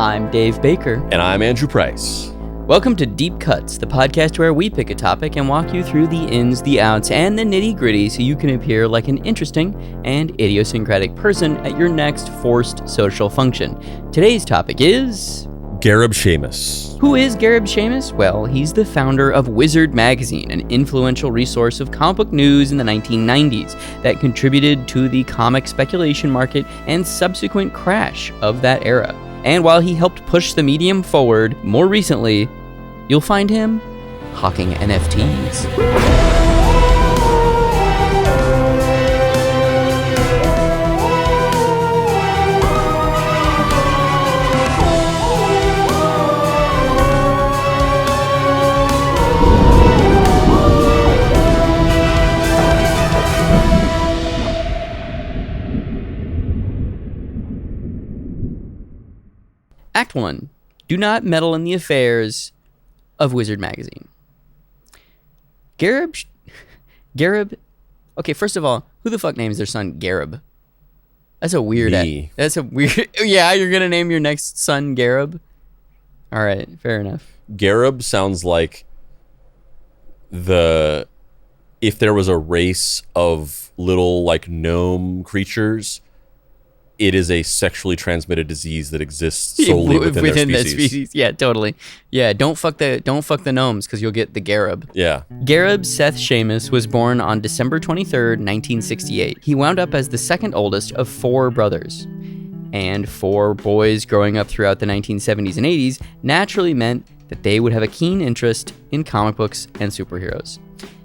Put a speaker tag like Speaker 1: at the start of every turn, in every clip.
Speaker 1: I'm Dave Baker.
Speaker 2: And I'm Andrew Price.
Speaker 1: Welcome to Deep Cuts, the podcast where we pick a topic and walk you through the ins, the outs, and the nitty-gritty so you can appear like an interesting and idiosyncratic person at your next forced social function. Today's topic is...
Speaker 2: Gareb Shamus.
Speaker 1: Who is Gareb Shamus? Well, he's the founder of Wizard Magazine, an influential resource of comic book news in the 1990s that contributed to the comic speculation market and subsequent crash of that era. And while he helped push the medium forward, more recently, you'll find him hocking NFTs. Act 1. Do not meddle in the affairs of Wizard Magazine. Gareb... Okay, first of all, who the fuck names their son Gareb? That's a weird... That's a weird... Yeah, you're gonna name your next son Gareb? Alright, fair enough.
Speaker 2: Gareb sounds like if there was a race of little, like, gnome creatures... It is a sexually transmitted disease that exists solely within their species.
Speaker 1: Yeah, totally. Yeah, don't fuck the gnomes because you'll get the Gareb.
Speaker 2: Yeah.
Speaker 1: Gareb Seth Sheamus was born on December 23rd, 1968. He wound up as the second oldest of 4 brothers. And 4 boys growing up throughout the 1970s and 80s naturally meant that they would have a keen interest in comic books and superheroes.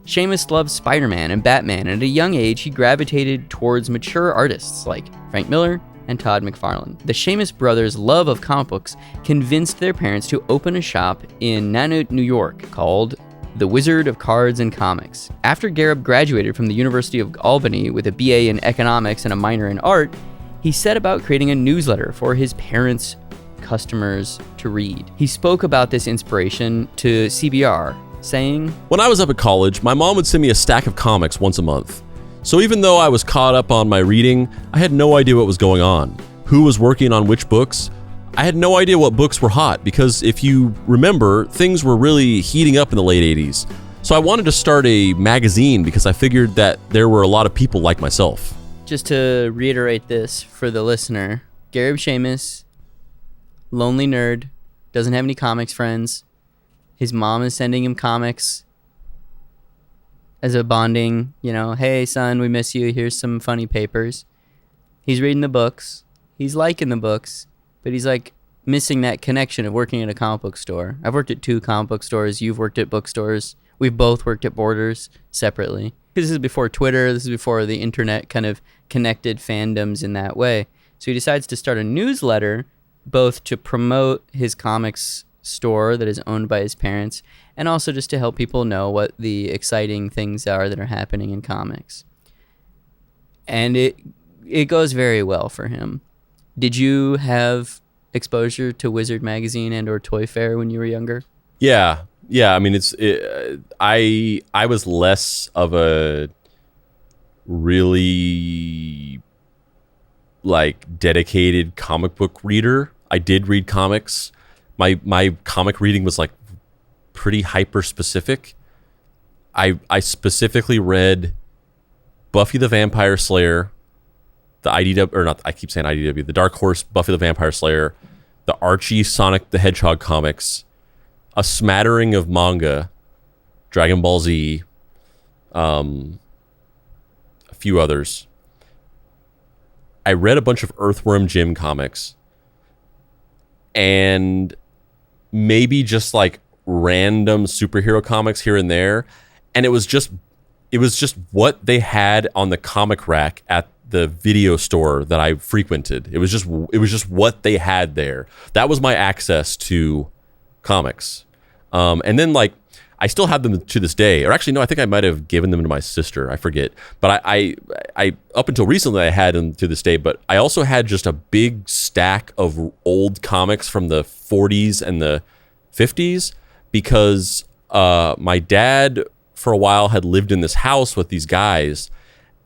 Speaker 1: Sheamus loved Spider-Man and Batman, and at a young age, he gravitated towards mature artists like Frank Miller and Todd McFarlane. The Sheamus brothers' love of comic books convinced their parents to open a shop in Nanuet, New York, called The Wizard of Cards and Comics. After Gareb graduated from the University of Albany with a BA in economics and a minor in art, he set about creating a newsletter for his parents' customers to read. He spoke about this inspiration to CBR, saying,
Speaker 2: "When I was up at college, my mom would send me a stack of comics once a month. So even though I was caught up on my reading, I had no idea what was going on, who was working on which books. I had no idea what books were hot because if you remember, things were really heating up in the late 80s. So I wanted to start a magazine because I figured that there were a lot of people like myself."
Speaker 1: Just to reiterate this for the listener, Gareb Shamus, lonely nerd, doesn't have any comics friends. His mom is sending him comics as a bonding, hey son, we miss you, here's some funny papers. He's reading the books, he's liking the books, but he's like missing that connection of working at a comic book store. I've worked at 2 comic book stores, you've worked at bookstores, we've both worked at Borders separately. This is before Twitter, this is before the internet kind of connected fandoms in that way. So he decides to start a newsletter, both to promote his comics store that is owned by his parents, and also just to help people know what the exciting things are that are happening in comics. And it goes very well for him. Did you have exposure to Wizard Magazine and or Toy Fair when you were younger?
Speaker 2: Yeah. I mean, I was less of a really like dedicated comic book reader. I did read comics. My comic reading was like pretty hyper specific. I specifically read Buffy the Vampire Slayer, the IDW, or not, I keep saying IDW, the Dark Horse Buffy the Vampire Slayer, the Archie Sonic the Hedgehog comics, a smattering of manga, Dragon Ball Z, a few others. I read a bunch of Earthworm Jim comics, and maybe just like random superhero comics here and there, and it was just what they had on the comic rack at the video store that I frequented. It was just what they had there. That was my access to comics. And then like I still have them to this day, or actually no, I think I might have given them to my sister. I forget, but I up until recently I had them to this day. But I also had just a big stack of old comics from the 40s and the 50s because my dad for a while had lived in this house with these guys,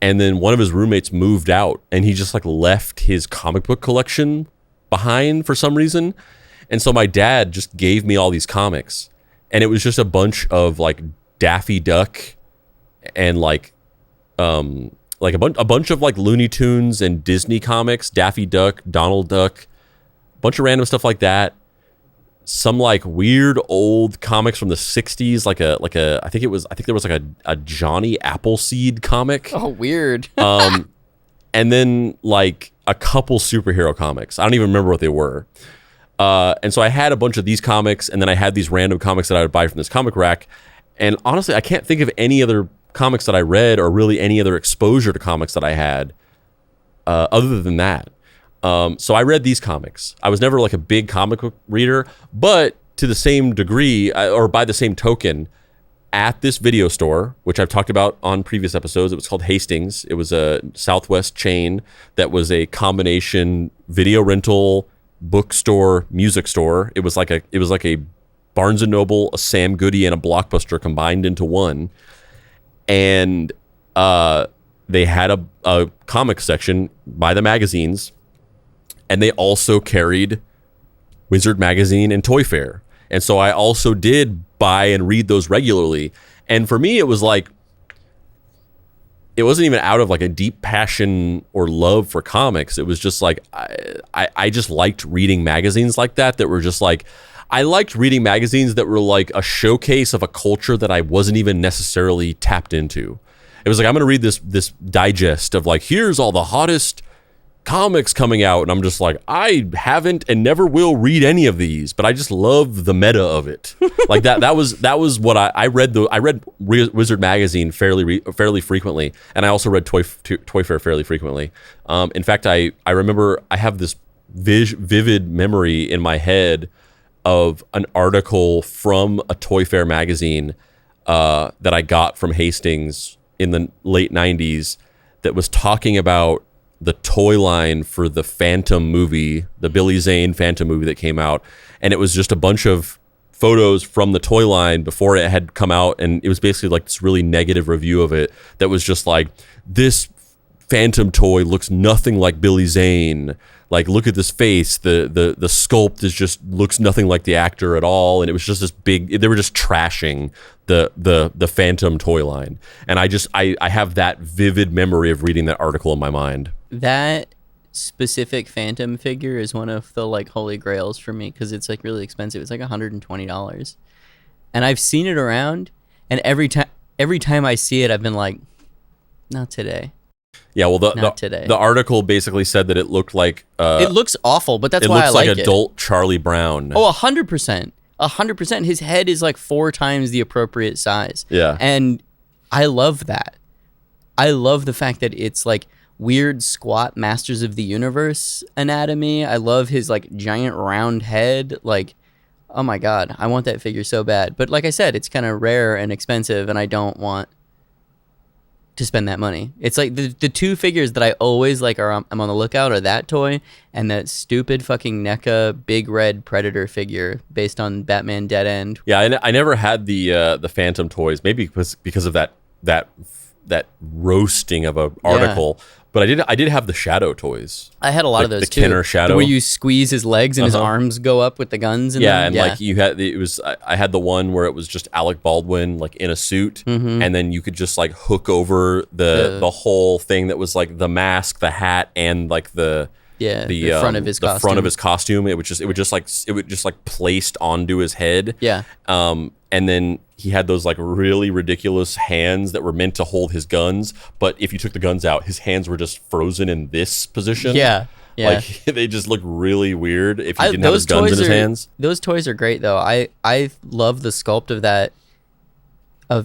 Speaker 2: and then one of his roommates moved out, and he just like left his comic book collection behind for some reason. And so my dad just gave me all these comics, and it was just a bunch of like Daffy Duck and like a bunch of like Looney Tunes and Disney comics, Daffy Duck, Donald Duck, bunch of random stuff like that. Some like weird old comics from the 60s, I think there was like a Johnny Appleseed comic.
Speaker 1: Oh, weird.
Speaker 2: And then like a couple superhero comics. I don't even remember what they were. And so I had a bunch of these comics, and then I had these random comics that I would buy from this comic rack. And honestly, I can't think of any other comics that I read or really any other exposure to comics that I had other than that. So I read these comics. I was never like a big comic book reader, but to the same degree, or by the same token, at this video store, which I've talked about on previous episodes, it was called Hastings. It was a Southwest chain that was a combination video rental, bookstore, music store. It was like a Barnes and Noble, a Sam Goody, and a Blockbuster combined into one. And they had a comic section by the magazines, and they also carried Wizard Magazine and Toy Fair. And so I also did buy and read those regularly. And for me, it was like, it wasn't even out of like a deep passion or love for comics. It was just like, I just liked reading magazines like that were just like, I liked reading magazines that were like a showcase of a culture that I wasn't even necessarily tapped into. It was like, I'm going to read this digest of like, here's all the hottest comics coming out, and I'm just like, I haven't and never will read any of these, but I just love the meta of it. Like that was what I read. I read Wizard Magazine fairly frequently, and I also read Toy Fair fairly frequently. In fact, I remember I have this vivid memory in my head of an article from a Toy Fair magazine that I got from Hastings in the late 90s that was talking about the toy line for the Phantom movie, the Billy Zane Phantom movie that came out. And it was just a bunch of photos from the toy line before it had come out. And it was basically like this really negative review of it that was just like, this Phantom toy looks nothing like Billy Zane. Like, look at this face. The sculpt is just looks nothing like the actor at all. And it was just this big, they were just trashing the Phantom toy line. And I have that vivid memory of reading that article in my mind.
Speaker 1: That specific Phantom figure is one of the like holy grails for me, because it's like really expensive. It's like $120, and I've seen it around, and every time I see it, I've been like, not today.
Speaker 2: Yeah, well,
Speaker 1: today.
Speaker 2: The article basically said that it looked like
Speaker 1: it looks awful, but that's why I like it.
Speaker 2: It looks like adult Charlie Brown.
Speaker 1: Oh, 100%. 100%. His head is like 4 times the appropriate size.
Speaker 2: Yeah.
Speaker 1: And I love that. I love the fact that it's like weird squat Masters of the Universe anatomy. I love his like giant round head. Like, oh my God, I want that figure so bad. But like I said, it's kind of rare and expensive, and I don't want to spend that money. It's like the 2 figures that I always like I'm on the lookout are that toy and that stupid fucking NECA big red Predator figure based on Batman Dead End.
Speaker 2: Yeah, I never had the Phantom toys, maybe because of that roasting of a article. Yeah. But I did have the Shadow toys.
Speaker 1: I had a lot of those too.
Speaker 2: The Kenner Shadow,
Speaker 1: where you squeeze his legs and his arms go up with the guns.
Speaker 2: Like you had I had the one where it was just Alec Baldwin like in a suit, and then you could just like hook over the whole thing that was like the mask, the hat, and like the front of his costume. It would just like placed onto his head.
Speaker 1: Yeah.
Speaker 2: And then he had those like really ridiculous hands that were meant to hold his guns, but if you took the guns out, his hands were just frozen in this position.
Speaker 1: Yeah.
Speaker 2: Like they just look really weird if he didn't have his guns in his hands.
Speaker 1: Those toys are great though. I love the sculpt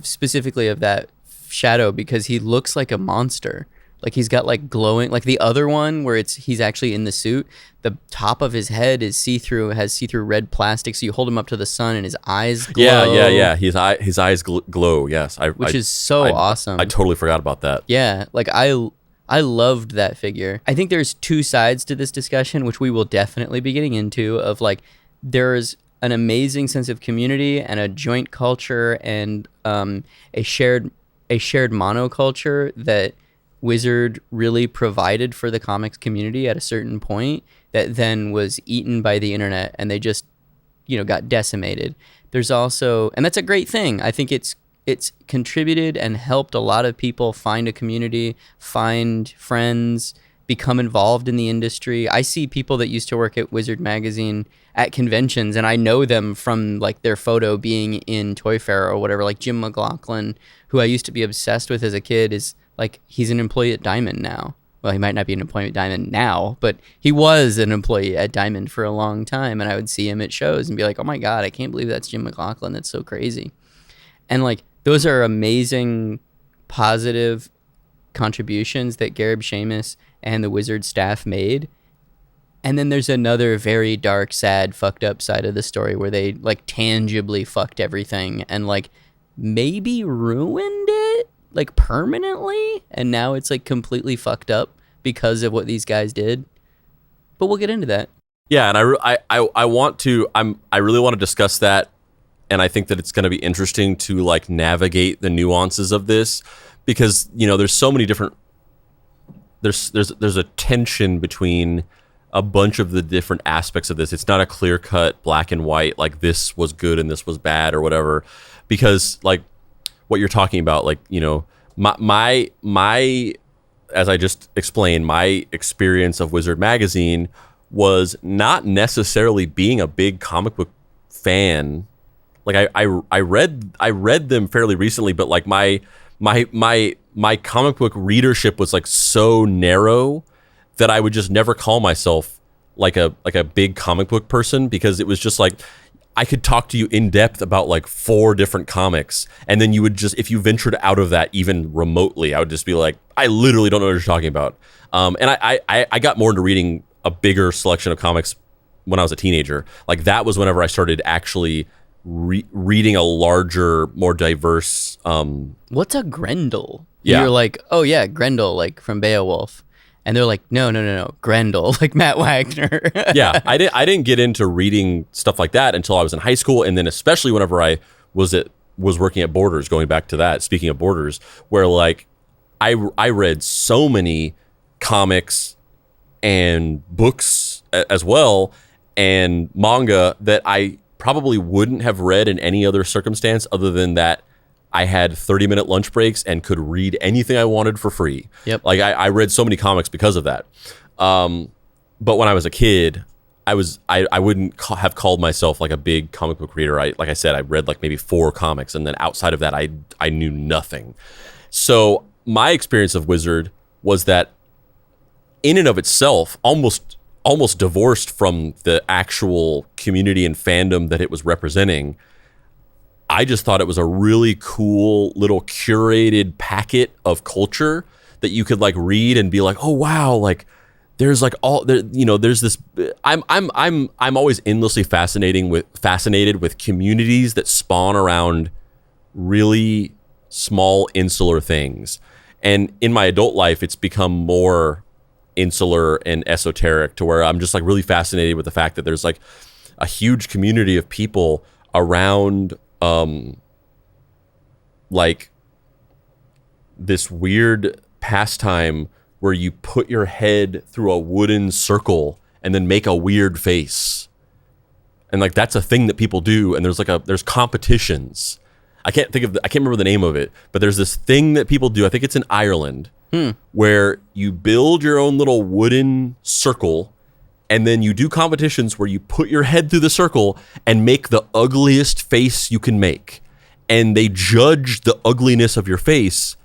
Speaker 1: specifically of that Shadow, because he looks like a monster. Like he's got like glowing, like the other one where he's actually in the suit. The top of his head is see-through, has see-through red plastic. So you hold him up to the sun and his eyes glow.
Speaker 2: Yeah. His eyes glow. Yes,
Speaker 1: which is so awesome.
Speaker 2: I totally forgot about that.
Speaker 1: Yeah, like I loved that figure. I think there's 2 sides to this discussion, which we will definitely be getting into. Of like, there's an amazing sense of community and a joint culture and a shared monoculture that Wizard really provided for the comics community at a certain point, that then was eaten by the internet, and they just got decimated. There's also, and that's a great thing. I think it's contributed and helped a lot of people find a community, find friends, become involved in the industry. I see people that used to work at Wizard Magazine at conventions, and I know them from like their photo being in Toy Fair or whatever. Like Jim McLaughlin, who I used to be obsessed with as a kid, is like, he's an employee at Diamond now. Well, he might not be an employee at Diamond now, but he was an employee at Diamond for a long time, and I would see him at shows and be like, oh my God, I can't believe that's Jim McLaughlin. That's so crazy. And like, those are amazing, positive contributions that Gareb Shamus and the Wizard staff made. And then there's another very dark, sad, fucked up side of the story where they like tangibly fucked everything and like maybe ruined it like permanently. And now it's like completely fucked up because of what these guys did. But we'll get into that.
Speaker 2: Yeah, and I want to I really want to discuss that, and I think that it's going to be interesting to like navigate the nuances of this, because there's so many different there's a tension between a bunch of the different aspects of this. It's not a clear-cut black and white like this was good and this was bad or whatever, because like what you're talking about, like my as I just explained, my experience of Wizard Magazine was not necessarily being a big comic book fan. Like I read them fairly recently, but like my comic book readership was like so narrow that I would just never call myself like a big comic book person, because it was just like I could talk to you in depth about like 4 different comics, and then you would just, if you ventured out of that even remotely, I would just be like, I literally don't know what you're talking about. And I got more into reading a bigger selection of comics when I was a teenager. Like that was whenever I started actually reading a larger, more diverse.
Speaker 1: What's a Grendel?
Speaker 2: Yeah.
Speaker 1: You're like, oh yeah, Grendel, like from Beowulf. And they're like, no, Grendel, like Matt Wagner.
Speaker 2: Yeah, I didn't get into reading stuff like that until I was in high school, and then especially whenever I was working at Borders. Going back to that, speaking of Borders, where like I read so many comics and books as well, and manga that I probably wouldn't have read in any other circumstance other than that I had 30-minute lunch breaks and could read anything I wanted for free.
Speaker 1: Yep.
Speaker 2: Like I read so many comics because of that. But when I was a kid, I wouldn't have called myself like a big comic book reader. Like I said, I read like maybe 4 comics, and then outside of that, I knew nothing. So my experience of Wizard was that in and of itself, almost divorced from the actual community and fandom that it was representing, I just thought it was a really cool little curated packet of culture that you could like read and be like, oh wow, like there's like all there, there's this. I'm always endlessly fascinated with communities that spawn around really small insular things. And in my adult life, it's become more insular and esoteric, to where I'm just like really fascinated with the fact that there's like a huge community of people around like this weird pastime where you put your head through a wooden circle and then make a weird face. And like that's a thing that people do, and there's competitions. I can't remember the name of it, but there's this thing that people do. I think it's in Ireland, where you build your own little wooden circle, and then you do competitions where you put your head through the circle and make the ugliest face you can make. And they judge the ugliness of your face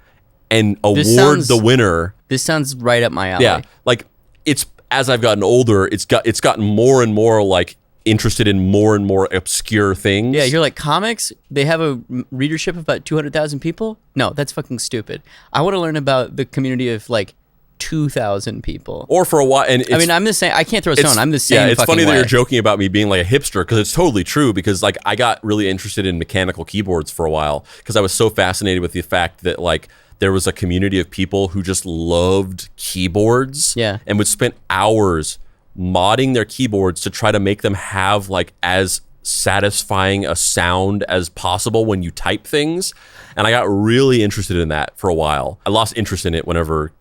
Speaker 2: and award the winner.
Speaker 1: This sounds right up my alley.
Speaker 2: Yeah. Like it's, as I've gotten older, it's gotten more and more like interested in more and more obscure things.
Speaker 1: Yeah, you're like, comics, they have a readership of about 200,000 people? No, that's fucking stupid. I want to learn about the community of like 2,000 people.
Speaker 2: Or for a while, and
Speaker 1: I mean, I'm the same. I can't throw a stone. I'm the same.
Speaker 2: Yeah, it's funny
Speaker 1: way.
Speaker 2: that you're joking about me being like a hipster, because it's totally true. Because like I got really interested in mechanical keyboards for a while because I was so fascinated with the fact that like there was a community of people who just loved keyboards, and would spend hours modding their keyboards to try to make them have like as satisfying a sound as possible when you type things. And I got really interested in that for a while. I lost interest in it whenever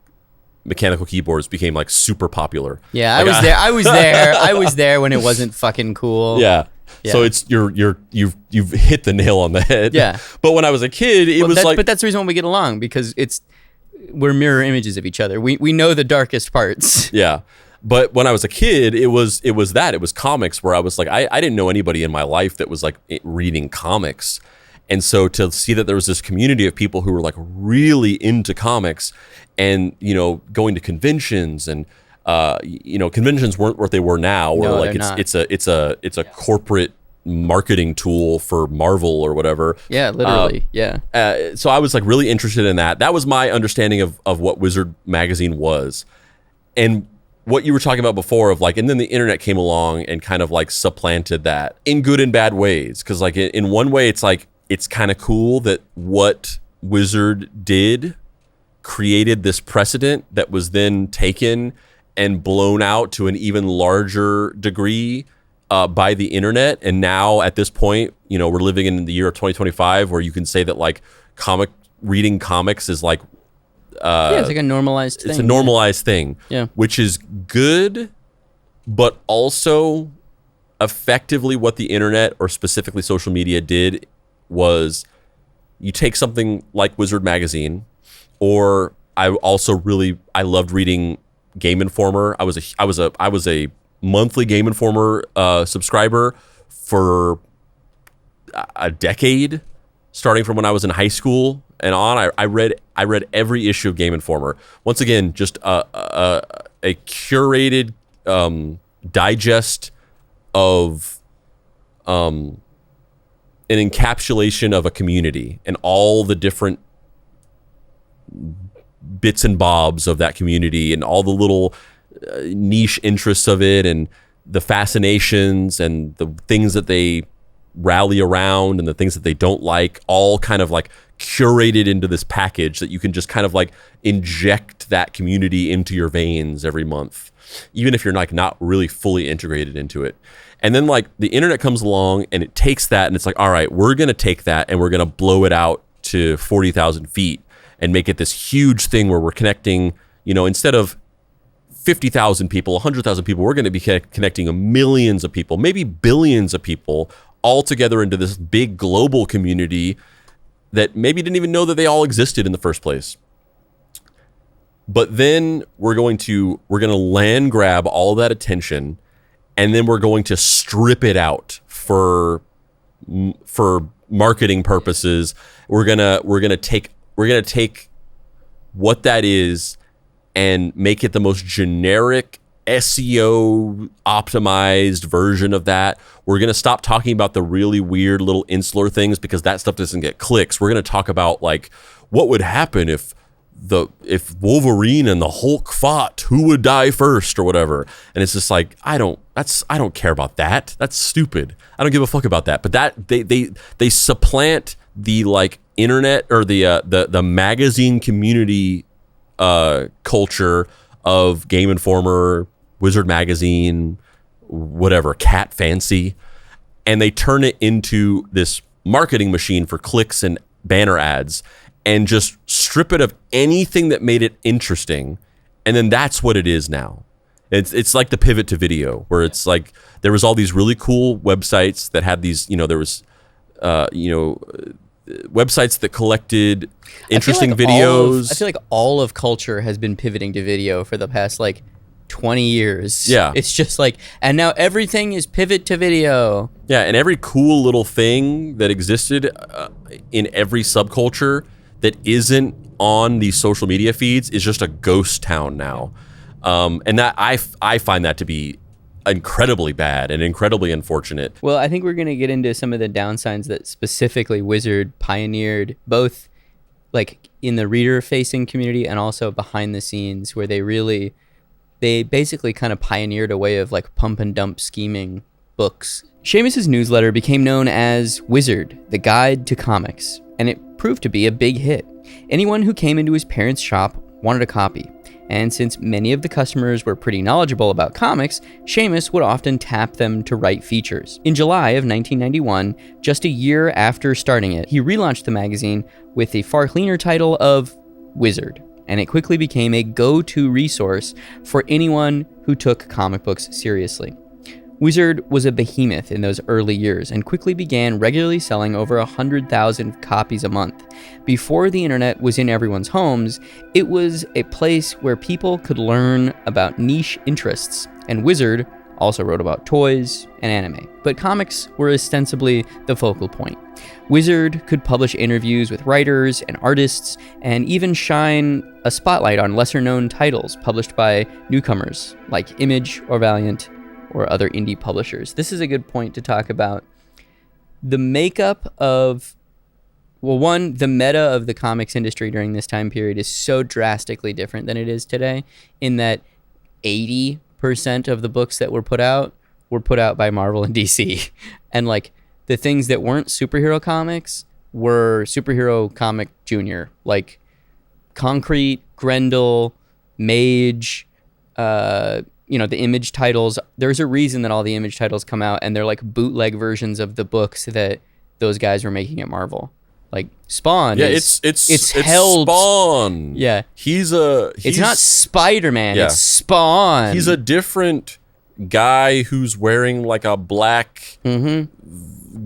Speaker 2: mechanical keyboards became like super popular.
Speaker 1: Yeah,
Speaker 2: like,
Speaker 1: I was there. I was there when it wasn't fucking cool.
Speaker 2: Yeah. So it's you've hit the nail on the head.
Speaker 1: Yeah.
Speaker 2: But when I was a kid, it was like,
Speaker 1: but that's the reason why we get along, because we're mirror images of each other. We know the darkest parts.
Speaker 2: Yeah. But when I was a kid, it was comics, where I was like, I didn't know anybody in my life that was like reading comics. And so to see that there was this community of people who were like really into comics and, you know, going to conventions, and conventions weren't what they were now, where like it's a corporate marketing tool for Marvel or whatever.
Speaker 1: Yeah, literally.
Speaker 2: So I was like really interested in that. That was my understanding of what Wizard magazine was. And what you were talking about before of like, and then the internet came along and kind of like supplanted that in good and bad ways. Cause like in one way, it's like, it's kind of cool that what Wizard did created this precedent that was then taken and blown out to an even larger degree by the internet. And now at this point, you know, we're living in the year of 2025, where you can say that like reading comics is like,
Speaker 1: it's like a normalized thing.
Speaker 2: It's a normalized thing, which is good, but also effectively what the internet, or specifically social media, did was you take something like Wizard magazine, or I loved reading Game Informer. I was a monthly Game Informer subscriber for a decade, starting from when I was in high school and on. I read every issue of Game Informer. Once again, just a curated digest of an encapsulation of a community and all the different bits and bobs of that community, and all the little niche interests of it, and the fascinations and the things that they rally around and the things that they don't like, all kind of like curated into this package that you can just kind of like inject that community into your veins every month, even if you're like not really fully integrated into it. And then like the internet comes along and it takes that, and it's like, all right, we're going to take that and we're going to blow it out to 40,000 feet and make it this huge thing where we're connecting, you know, instead of 50,000 people, 100,000 people, we're going to be connecting millions of people, maybe billions of people, all together into this big global community that maybe didn't even know that they all existed in the first place. But then we're going to land grab all of that attention, and then we're going to strip it out for marketing purposes. We're gonna take what that is and make it the most generic SEO optimized version of that. We're gonna stop talking about the really weird little insular things, because that stuff doesn't get clicks. We're gonna talk about like what would happen if Wolverine and the Hulk fought, who would die first or whatever. And it's just like, I don't care about that. That's stupid. I don't give a fuck about that. But that they supplant the like internet or the magazine community culture of Game Informer, Wizard magazine, whatever, Cat Fancy, and they turn it into this marketing machine for clicks and banner ads, and just strip it of anything that made it interesting. And then that's what it is now. It's like the pivot to video, where it's like there was all these really cool websites that had these, there was, websites that collected interesting videos.
Speaker 1: I feel like all of culture has been pivoting to video for the past like 20 years.
Speaker 2: Yeah.
Speaker 1: It's just like, and now everything is pivot to video.
Speaker 2: Yeah, and every cool little thing that existed in every subculture that isn't on these social media feeds is just a ghost town now. And that I find that to be incredibly bad and incredibly unfortunate.
Speaker 1: Well, I think we're going to get into some of the downsides that specifically Wizard pioneered, both like in the reader-facing community and also behind the scenes, where they basically kind of pioneered a way of like pump and dump scheming books. Sheamus's newsletter became known as Wizard, the Guide to Comics, and it proved to be a big hit. Anyone who came into his parents' shop wanted a copy, and since many of the customers were pretty knowledgeable about comics, Sheamus would often tap them to write features. In July of 1991, just a year after starting it, he relaunched the magazine with a far cleaner title of Wizard, and it quickly became a go-to resource for anyone who took comic books seriously. Wizard was a behemoth in those early years and quickly began regularly selling over 100,000 copies a month. Before the internet was in everyone's homes, it was a place where people could learn about niche interests, and Wizard also wrote about toys and anime, but comics were ostensibly the focal point. Wizard could publish interviews with writers and artists and even shine a spotlight on lesser-known titles published by newcomers like Image or Valiant or other indie publishers. This is a good point to talk about the makeup of, well, one, the meta of the comics industry during this time period is so drastically different than it is today, in that 80% of the books that were put out by Marvel and DC. And like the things that weren't superhero comics were Superhero Comic Junior, like Concrete, Grendel, Mage, the Image titles. There's a reason that all the Image titles come out and they're like bootleg versions of the books that those guys were making at Marvel. Like Spawn.
Speaker 2: Yeah,
Speaker 1: it's
Speaker 2: held. Spawn.
Speaker 1: Yeah.
Speaker 2: It's
Speaker 1: not Spider-Man.
Speaker 2: Yeah.
Speaker 1: It's Spawn.
Speaker 2: He's a different guy who's wearing like a black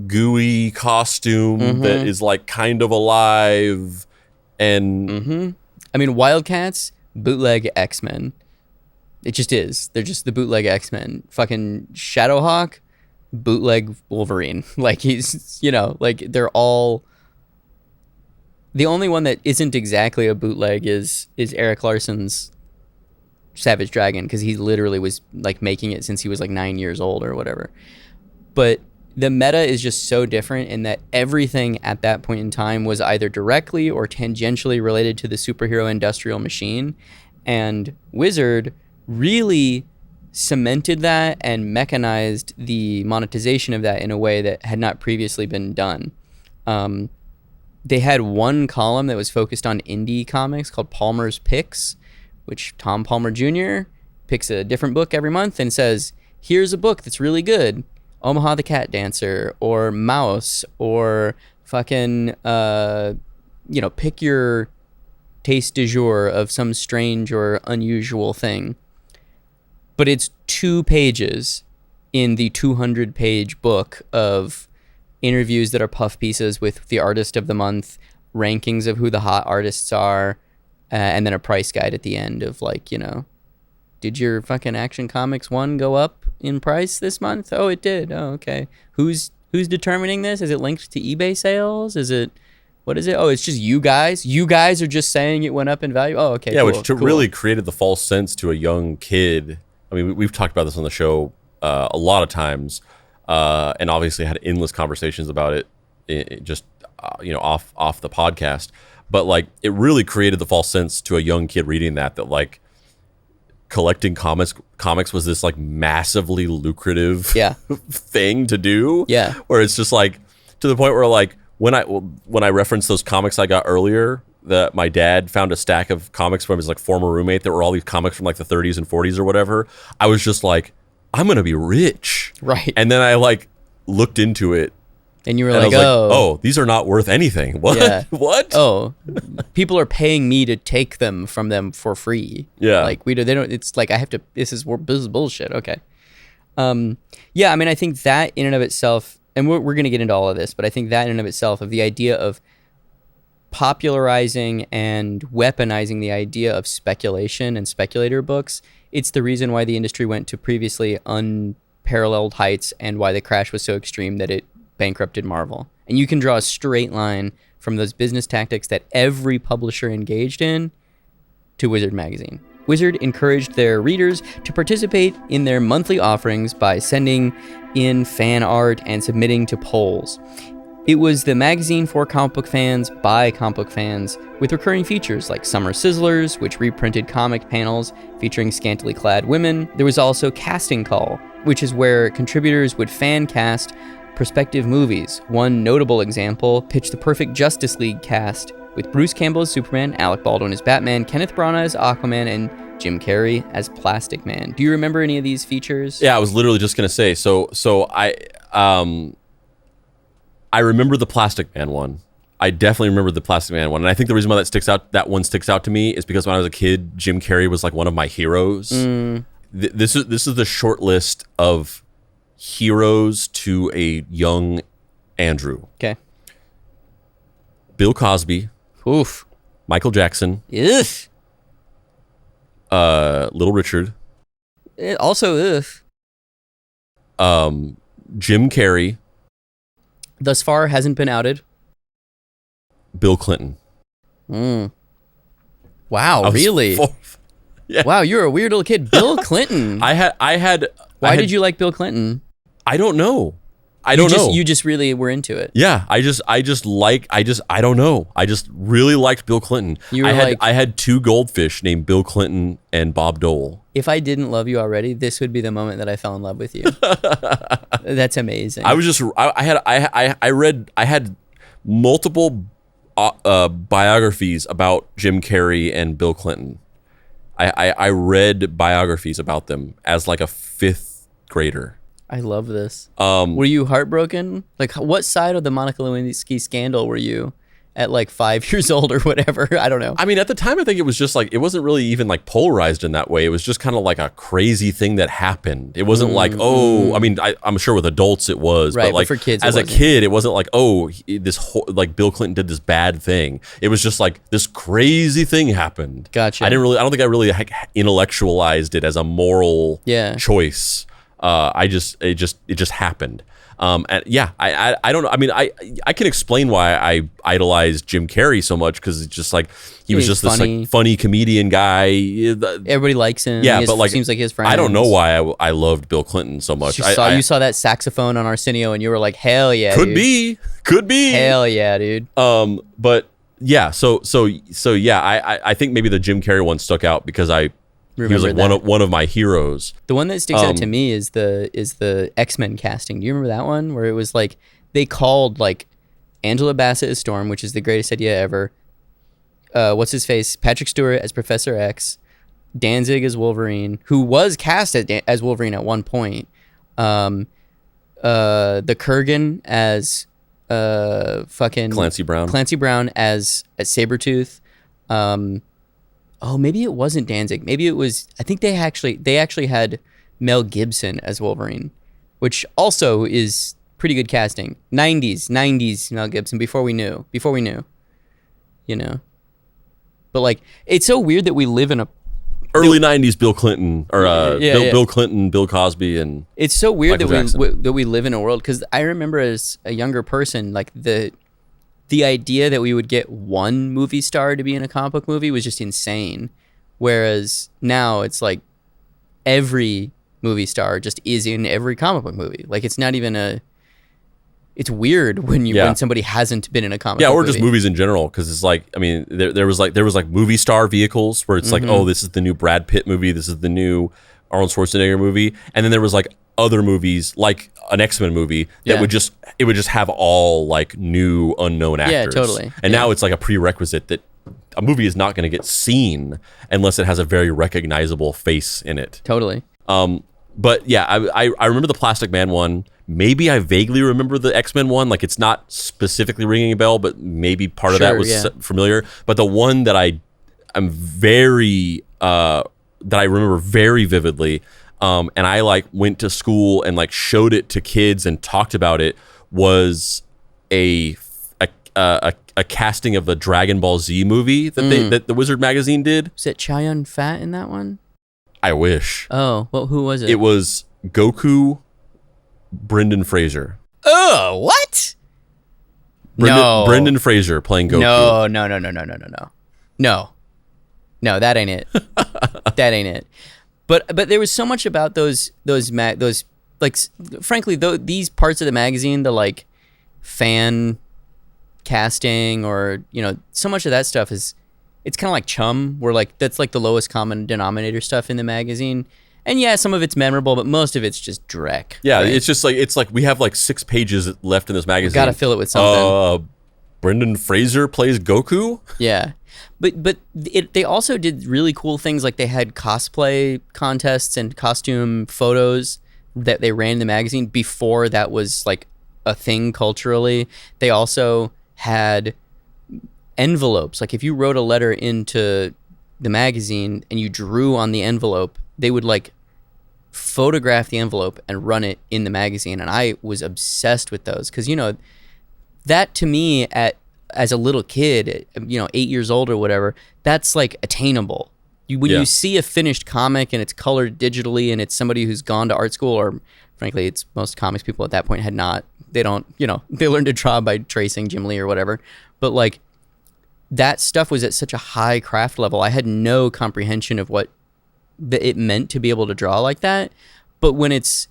Speaker 2: gooey costume that is like kind of alive. And
Speaker 1: I mean, Wildcats, bootleg X-Men. It just is. They're just the bootleg X-Men. Fucking Shadowhawk, bootleg Wolverine. Like he's, like they're all. The only one that isn't exactly a bootleg is Eric Larson's Savage Dragon, because he literally was like making it since he was like 9 years old or whatever. But the meta is just so different in that everything at that point in time was either directly or tangentially related to the superhero industrial machine. And Wizard really cemented that and mechanized the monetization of that in a way that had not previously been done. They had one column that was focused on indie comics called Palmer's Picks, which Tom Palmer Jr. picks a different book every month and says, here's a book that's really good. Omaha the Cat Dancer, or Mouse, or fucking, pick your taste du jour of some strange or unusual thing. But it's 2 pages in the 200-page book of interviews that are puff pieces with the artist of the month, rankings of who the hot artists are, and then a price guide at the end of like, did your fucking Action Comics 1 go up in price this month? Oh, it did. Oh, okay. Who's determining this? Is it linked to eBay sales? What is it? Oh, it's just you guys. You guys are just saying it went up in value. Oh, okay.
Speaker 2: Yeah,
Speaker 1: cool,
Speaker 2: which really created the false sense to a young kid. I mean, we've talked about this on the show a lot of times, and obviously had endless conversations about it just off the podcast. But like, it really created the false sense to a young kid reading that like collecting comics was this like massively lucrative thing to do.
Speaker 1: Yeah,
Speaker 2: where it's just like to the point where like when I referenced those comics I got earlier, that my dad found a stack of comics from his like former roommate that were all these comics from like the 30s and 40s or whatever. I was just like, I'm gonna be rich,
Speaker 1: right?
Speaker 2: And then I like looked into it,
Speaker 1: and you were like, oh,
Speaker 2: these are not worth anything. What?
Speaker 1: Yeah.
Speaker 2: What?
Speaker 1: Oh, people are paying me to take them from them for free.
Speaker 2: Yeah,
Speaker 1: like they don't. It's like I have to. This is bullshit. Okay. Yeah, I mean, I think that in and of itself, and we're gonna get into all of this, but I think that in and of itself, of the idea of popularizing and weaponizing the idea of speculation and speculator books, it's the reason why the industry went to previously unparalleled heights and why the crash was so extreme that it bankrupted Marvel. And you can draw a straight line from those business tactics that every publisher engaged in to Wizard magazine. Wizard encouraged their readers to participate in their monthly offerings by sending in fan art and submitting to polls. It was the magazine for comic book fans by comic book fans, with recurring features like Summer Sizzlers, which reprinted comic panels featuring scantily clad women. There was also Casting Call, which is where contributors would fan cast prospective movies. One notable example pitched the perfect Justice League cast, with Bruce Campbell as Superman, Alec Baldwin as Batman, Kenneth Branagh as Aquaman, and Jim Carrey as Plastic Man. Do you remember any of these features?
Speaker 2: Yeah, I was literally just gonna say. So I remember the Plastic Man one. I definitely remember the Plastic Man one, and I think the reason why that one sticks out to me is because when I was a kid, Jim Carrey was like one of my heroes. This is the short list of heroes to a young Andrew.
Speaker 1: Okay.
Speaker 2: Bill Cosby.
Speaker 1: Oof.
Speaker 2: Michael Jackson.
Speaker 1: Ugh.
Speaker 2: Little Richard.
Speaker 1: Also, ugh.
Speaker 2: Jim Carrey.
Speaker 1: Thus far, hasn't been outed.
Speaker 2: Bill Clinton.
Speaker 1: Wow, really?
Speaker 2: Yeah.
Speaker 1: Wow, you're a weird little kid. Bill Clinton. Why did you like Bill Clinton?
Speaker 2: I don't know. I don't know.
Speaker 1: You just really were into it.
Speaker 2: Yeah, I don't know. I just really liked Bill Clinton. I had two goldfish named Bill Clinton and Bob Dole.
Speaker 1: If I didn't love you already, this would be the moment that I fell in love with you. That's amazing.
Speaker 2: I had multiple biographies about Jim Carrey and Bill Clinton. I read biographies about them as like a 5th grader.
Speaker 1: I love this. Were you heartbroken? Like, what side of the Monica Lewinsky scandal were you at like 5 years old or whatever? I don't know.
Speaker 2: I mean, at the time, I think it was just like, it wasn't really even like polarized in that way. It was just kind of like a crazy thing that happened. It wasn't like, I mean, I'm sure with adults it was,
Speaker 1: right,
Speaker 2: but like
Speaker 1: for kids,
Speaker 2: as a kid, it wasn't like, like Bill Clinton did this bad thing. It was just like this crazy thing happened.
Speaker 1: Gotcha.
Speaker 2: I don't think I really intellectualized it as a moral choice. It just happened. And yeah, I don't know. I mean, I can explain why I idolized Jim Carrey so much, because it's just like he was just funny. This like funny comedian guy.
Speaker 1: Everybody likes him.
Speaker 2: Yeah, but like
Speaker 1: seems like his friend.
Speaker 2: I don't know why I loved Bill Clinton so much.
Speaker 1: You saw that saxophone on Arsenio and you were like, hell yeah,
Speaker 2: could be
Speaker 1: hell yeah, dude.
Speaker 2: But yeah, so yeah, I think maybe the Jim Carrey one stuck out because he was like one of my heroes.
Speaker 1: The one that sticks out to me is the X-Men casting. Do you remember that one where it was like they called like Angela Bassett as Storm, which is the greatest idea ever. What's his face? Patrick Stewart as Professor X, Danzig as Wolverine, who was cast as Wolverine at one point. The Kurgan as fucking
Speaker 2: Clancy
Speaker 1: Brown as Sabretooth. Oh, maybe it wasn't Danzig. Maybe it was. I think they actually had Mel Gibson as Wolverine, which also is pretty good casting. 90s Mel Gibson before we knew, you know. But like, it's so weird that we live in a
Speaker 2: early 90s Bill Clinton or Bill Clinton, Bill Cosby, and
Speaker 1: it's so weird
Speaker 2: Michael
Speaker 1: that we live in a world, because I remember as a younger person, like the idea that we would get one movie star to be in a comic book movie was just insane. Whereas now it's like every movie star just is in every comic book movie. Like it's not even it's weird when somebody hasn't been in a comic book movie.
Speaker 2: Yeah, or just movies in general, because it's like, I mean, there was like movie star vehicles where it's like, oh, this is the new Brad Pitt movie, this is the new Arnold Schwarzenegger movie, and then there was like other movies like an X-Men movie that would just have all like new unknown actors.
Speaker 1: Yeah, totally.
Speaker 2: And now it's like a prerequisite that a movie is not going to get seen unless it has a very recognizable face in it.
Speaker 1: Totally.
Speaker 2: But yeah, I remember the Plastic Man one. Maybe I vaguely remember the X-Men one. Like it's not specifically ringing a bell, but maybe part of that was familiar. But the one that I remember very vividly, and I like went to school and like showed it to kids and talked about it, was a casting of a Dragon Ball Z movie that the Wizard magazine did.
Speaker 1: Was it Chow Yun-Fat in that one?
Speaker 2: I wish.
Speaker 1: Oh, well, who was it?
Speaker 2: It was Goku, Brendan Fraser.
Speaker 1: Oh, what? No.
Speaker 2: Brendan Fraser playing Goku.
Speaker 1: No, that ain't it. That ain't it. But there was so much about those like, frankly, these parts of the magazine, the like fan casting, or so much of that stuff it's kind of like Chum, where like that's like the lowest common denominator stuff in the magazine. And yeah, some of it's memorable, but most of it's just dreck.
Speaker 2: Yeah,
Speaker 1: right?
Speaker 2: it's like we have like 6 pages left in this magazine.
Speaker 1: Got to fill it with something.
Speaker 2: Brendan Fraser plays Goku?
Speaker 1: Yeah. But they also did really cool things, like they had cosplay contests and costume photos that they ran in the magazine before that was like a thing culturally. They also had envelopes. Like if you wrote a letter into the magazine and you drew on the envelope, they would like photograph the envelope and run it in the magazine. And I was obsessed with those because, you know, that to me as a little kid, you know, 8 years old or whatever, that's like attainable. When you see a finished comic and it's colored digitally and it's somebody who's gone to art school, or frankly, it's most comics people at that point had not, they don't, you know, they learned to draw by tracing Jim Lee or whatever. But like that stuff was at such a high craft level. I had no comprehension of what it meant to be able to draw like that. But when it's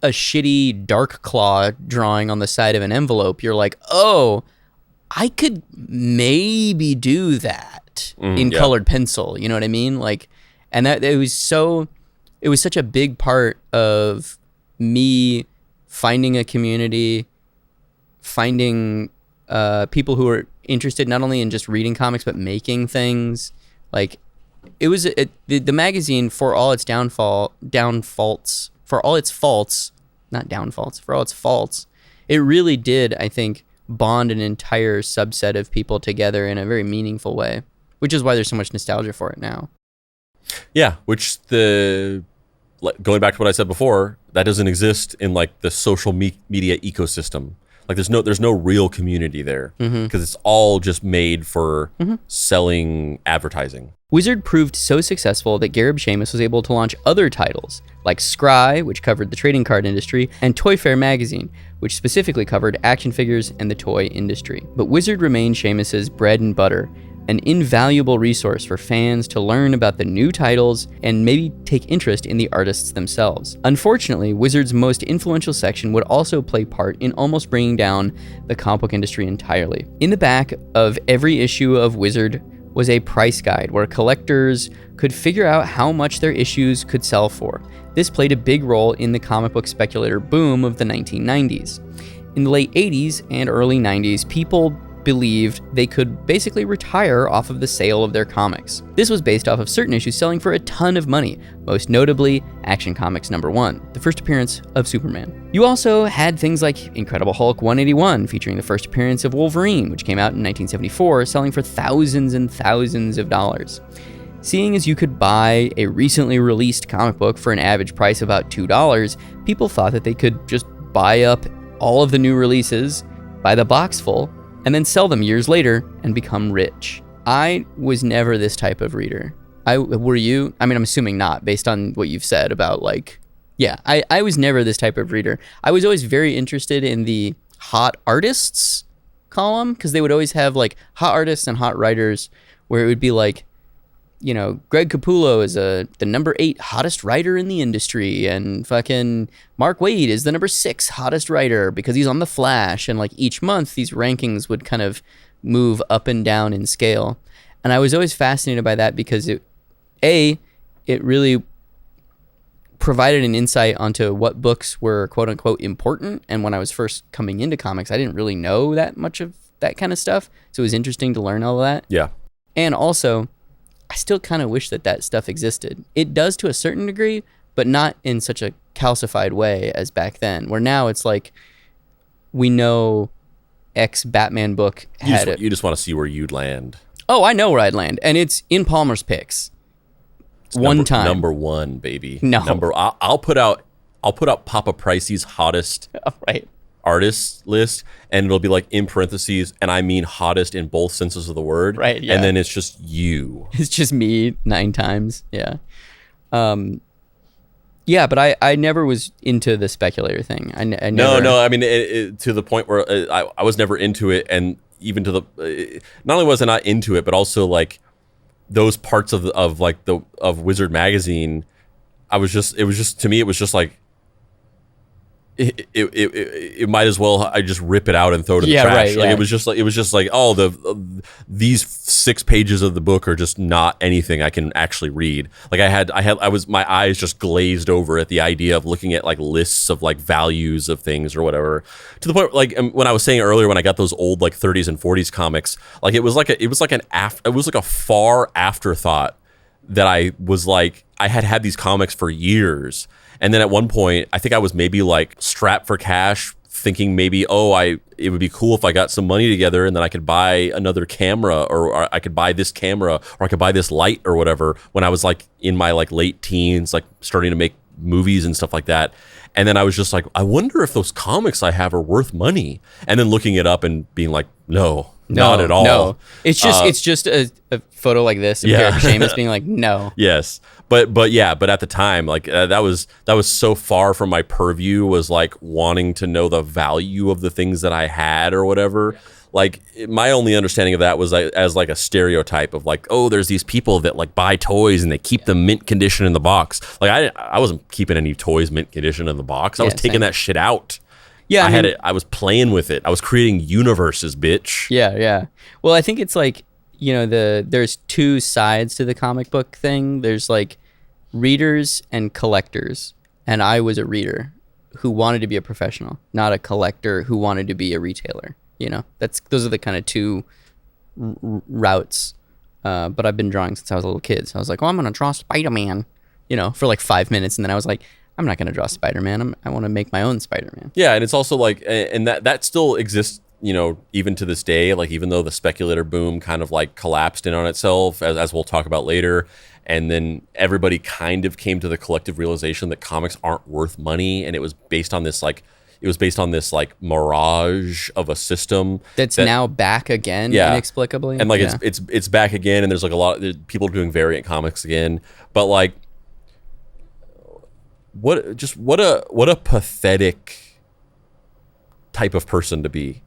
Speaker 1: a shitty dark claw drawing on the side of an envelope, you're like, oh, I could maybe do that in colored pencil. You know what I mean? Like, and that it was such a big part of me finding a community, finding people who are interested not only in just reading comics but making things. Like, it was the magazine, for all its faults, it really did, I think, bond an entire subset of people together in a very meaningful way, which is why there's so much nostalgia for it now.
Speaker 2: Yeah, which going back to what I said before, that doesn't exist in like the social media ecosystem. Like there's no real community there because it's all just made for selling advertising.
Speaker 1: Wizard proved so successful that Gareb Shamus was able to launch other titles like Scry, which covered the trading card industry, and Toy Fair magazine, which specifically covered action figures and the toy industry. But Wizard remained Shamus's bread and butter, an invaluable resource for fans to learn about the new titles and maybe take interest in the artists themselves. Unfortunately, Wizard's most influential section would also play part in almost bringing down the comic book industry entirely. In the back of every issue of Wizard was a price guide where collectors could figure out how much their issues could sell for. This played a big role in the comic book speculator boom of the 1990s. In the late 80s and early 90s, people believed they could basically retire off of the sale of their comics. This was based off of certain issues selling for a ton of money, most notably Action Comics #1, the first appearance of Superman. You also had things like Incredible Hulk 181, featuring the first appearance of Wolverine, which came out in 1974, selling for thousands and thousands of dollars. Seeing as you could buy a recently released comic book for an average price of about $2, people thought that they could just buy up all of the new releases, buy the box full, and then sell them years later and become rich. I was never this type of reader. Were you? I mean, I'm assuming not, based on what you've said about like, yeah, I was never this type of reader. I was always very interested in the hot artists column, because they would always have like hot artists and hot writers, where it would be like, you know, Greg Capullo is the number 8 hottest writer in the industry, and fucking Mark Waid is the number 6 hottest writer because he's on The Flash. And like each month, these rankings would kind of move up and down in scale. And I was always fascinated by that because it really provided an insight onto what books were quote unquote important. And when I was first coming into comics, I didn't really know that much of that kind of stuff. So it was interesting to learn all of that.
Speaker 2: Yeah.
Speaker 1: And also, I still kind of wish that stuff existed. It does to a certain degree, but not in such a calcified way as back then, where now it's like, we know X Batman book had it.
Speaker 2: You just want to see where you'd land.
Speaker 1: Oh, I know where I'd land. And it's in Palmer's Picks.
Speaker 2: It's
Speaker 1: time.
Speaker 2: Number 1, baby.
Speaker 1: No.
Speaker 2: I'll put out Papa Pricey's hottest
Speaker 1: right.
Speaker 2: artist list, and it'll be like in parentheses, and I mean hottest in both senses of the word.
Speaker 1: Right. Yeah.
Speaker 2: And then it's just you.
Speaker 1: It's just me 9 times. Yeah. Yeah, but I never was into the speculator thing. I never...
Speaker 2: No. I mean, to the point where I was never into it, and even to the not only was I not into it, but also like those parts of Wizard magazine, it was just to me it was just like it might as well I just rip it out and throw it in the trash.
Speaker 1: Right,
Speaker 2: like
Speaker 1: yeah.
Speaker 2: it was just like, oh, these 6 pages of the book are just not anything I can actually read. Like my eyes just glazed over at the idea of looking at like lists of like values of things or whatever, to the point like when I was saying earlier, when I got those old like 30s and 40s comics, like it was like a far afterthought that I was like, I had these comics for years. And then at one point, I think I was maybe like strapped for cash thinking maybe, it would be cool if I got some money together and then I could buy another camera, or I could buy this camera, or I could buy this light or whatever, when I was like in my like late teens, like starting to make movies and stuff like that. And then I was just like, I wonder if those comics I have are worth money. And then looking it up and being like, no, not at all.
Speaker 1: No, it's just a photo like this of Gareb Shamus being like, no.
Speaker 2: Yes, but at the time, like that was so far from my purview, was like wanting to know the value of the things that I had or whatever. Like my only understanding of that was like, as like a stereotype of like, oh, there's these people that like buy toys and they keep them mint condition in the box. Like I wasn't keeping any toys mint condition in the box. I was taking that shit out. Yeah, I was playing with it. I was creating universes, bitch.
Speaker 1: Yeah. Well, I think it's like, there's two sides to the comic book thing. There's like readers and collectors. And I was a reader who wanted to be a professional, not a collector who wanted to be a retailer. Those are the kind of two routes. But I've been drawing since I was a little kid. So I was like, I'm going to draw Spider-Man, for like 5 minutes. And then I was like, I'm not going to draw Spider-Man. I want to make my own Spider-Man.
Speaker 2: Yeah, and it's also like, and that still exists, even to this day. Like, even though the speculator boom kind of like collapsed in on itself, as we'll talk about later, and then everybody kind of came to the collective realization that comics aren't worth money, and it was based on this mirage of a system
Speaker 1: that's now back again, inexplicably.
Speaker 2: And like it's back again, and there's like a lot of people doing variant comics again, but like. What a pathetic type of person to be,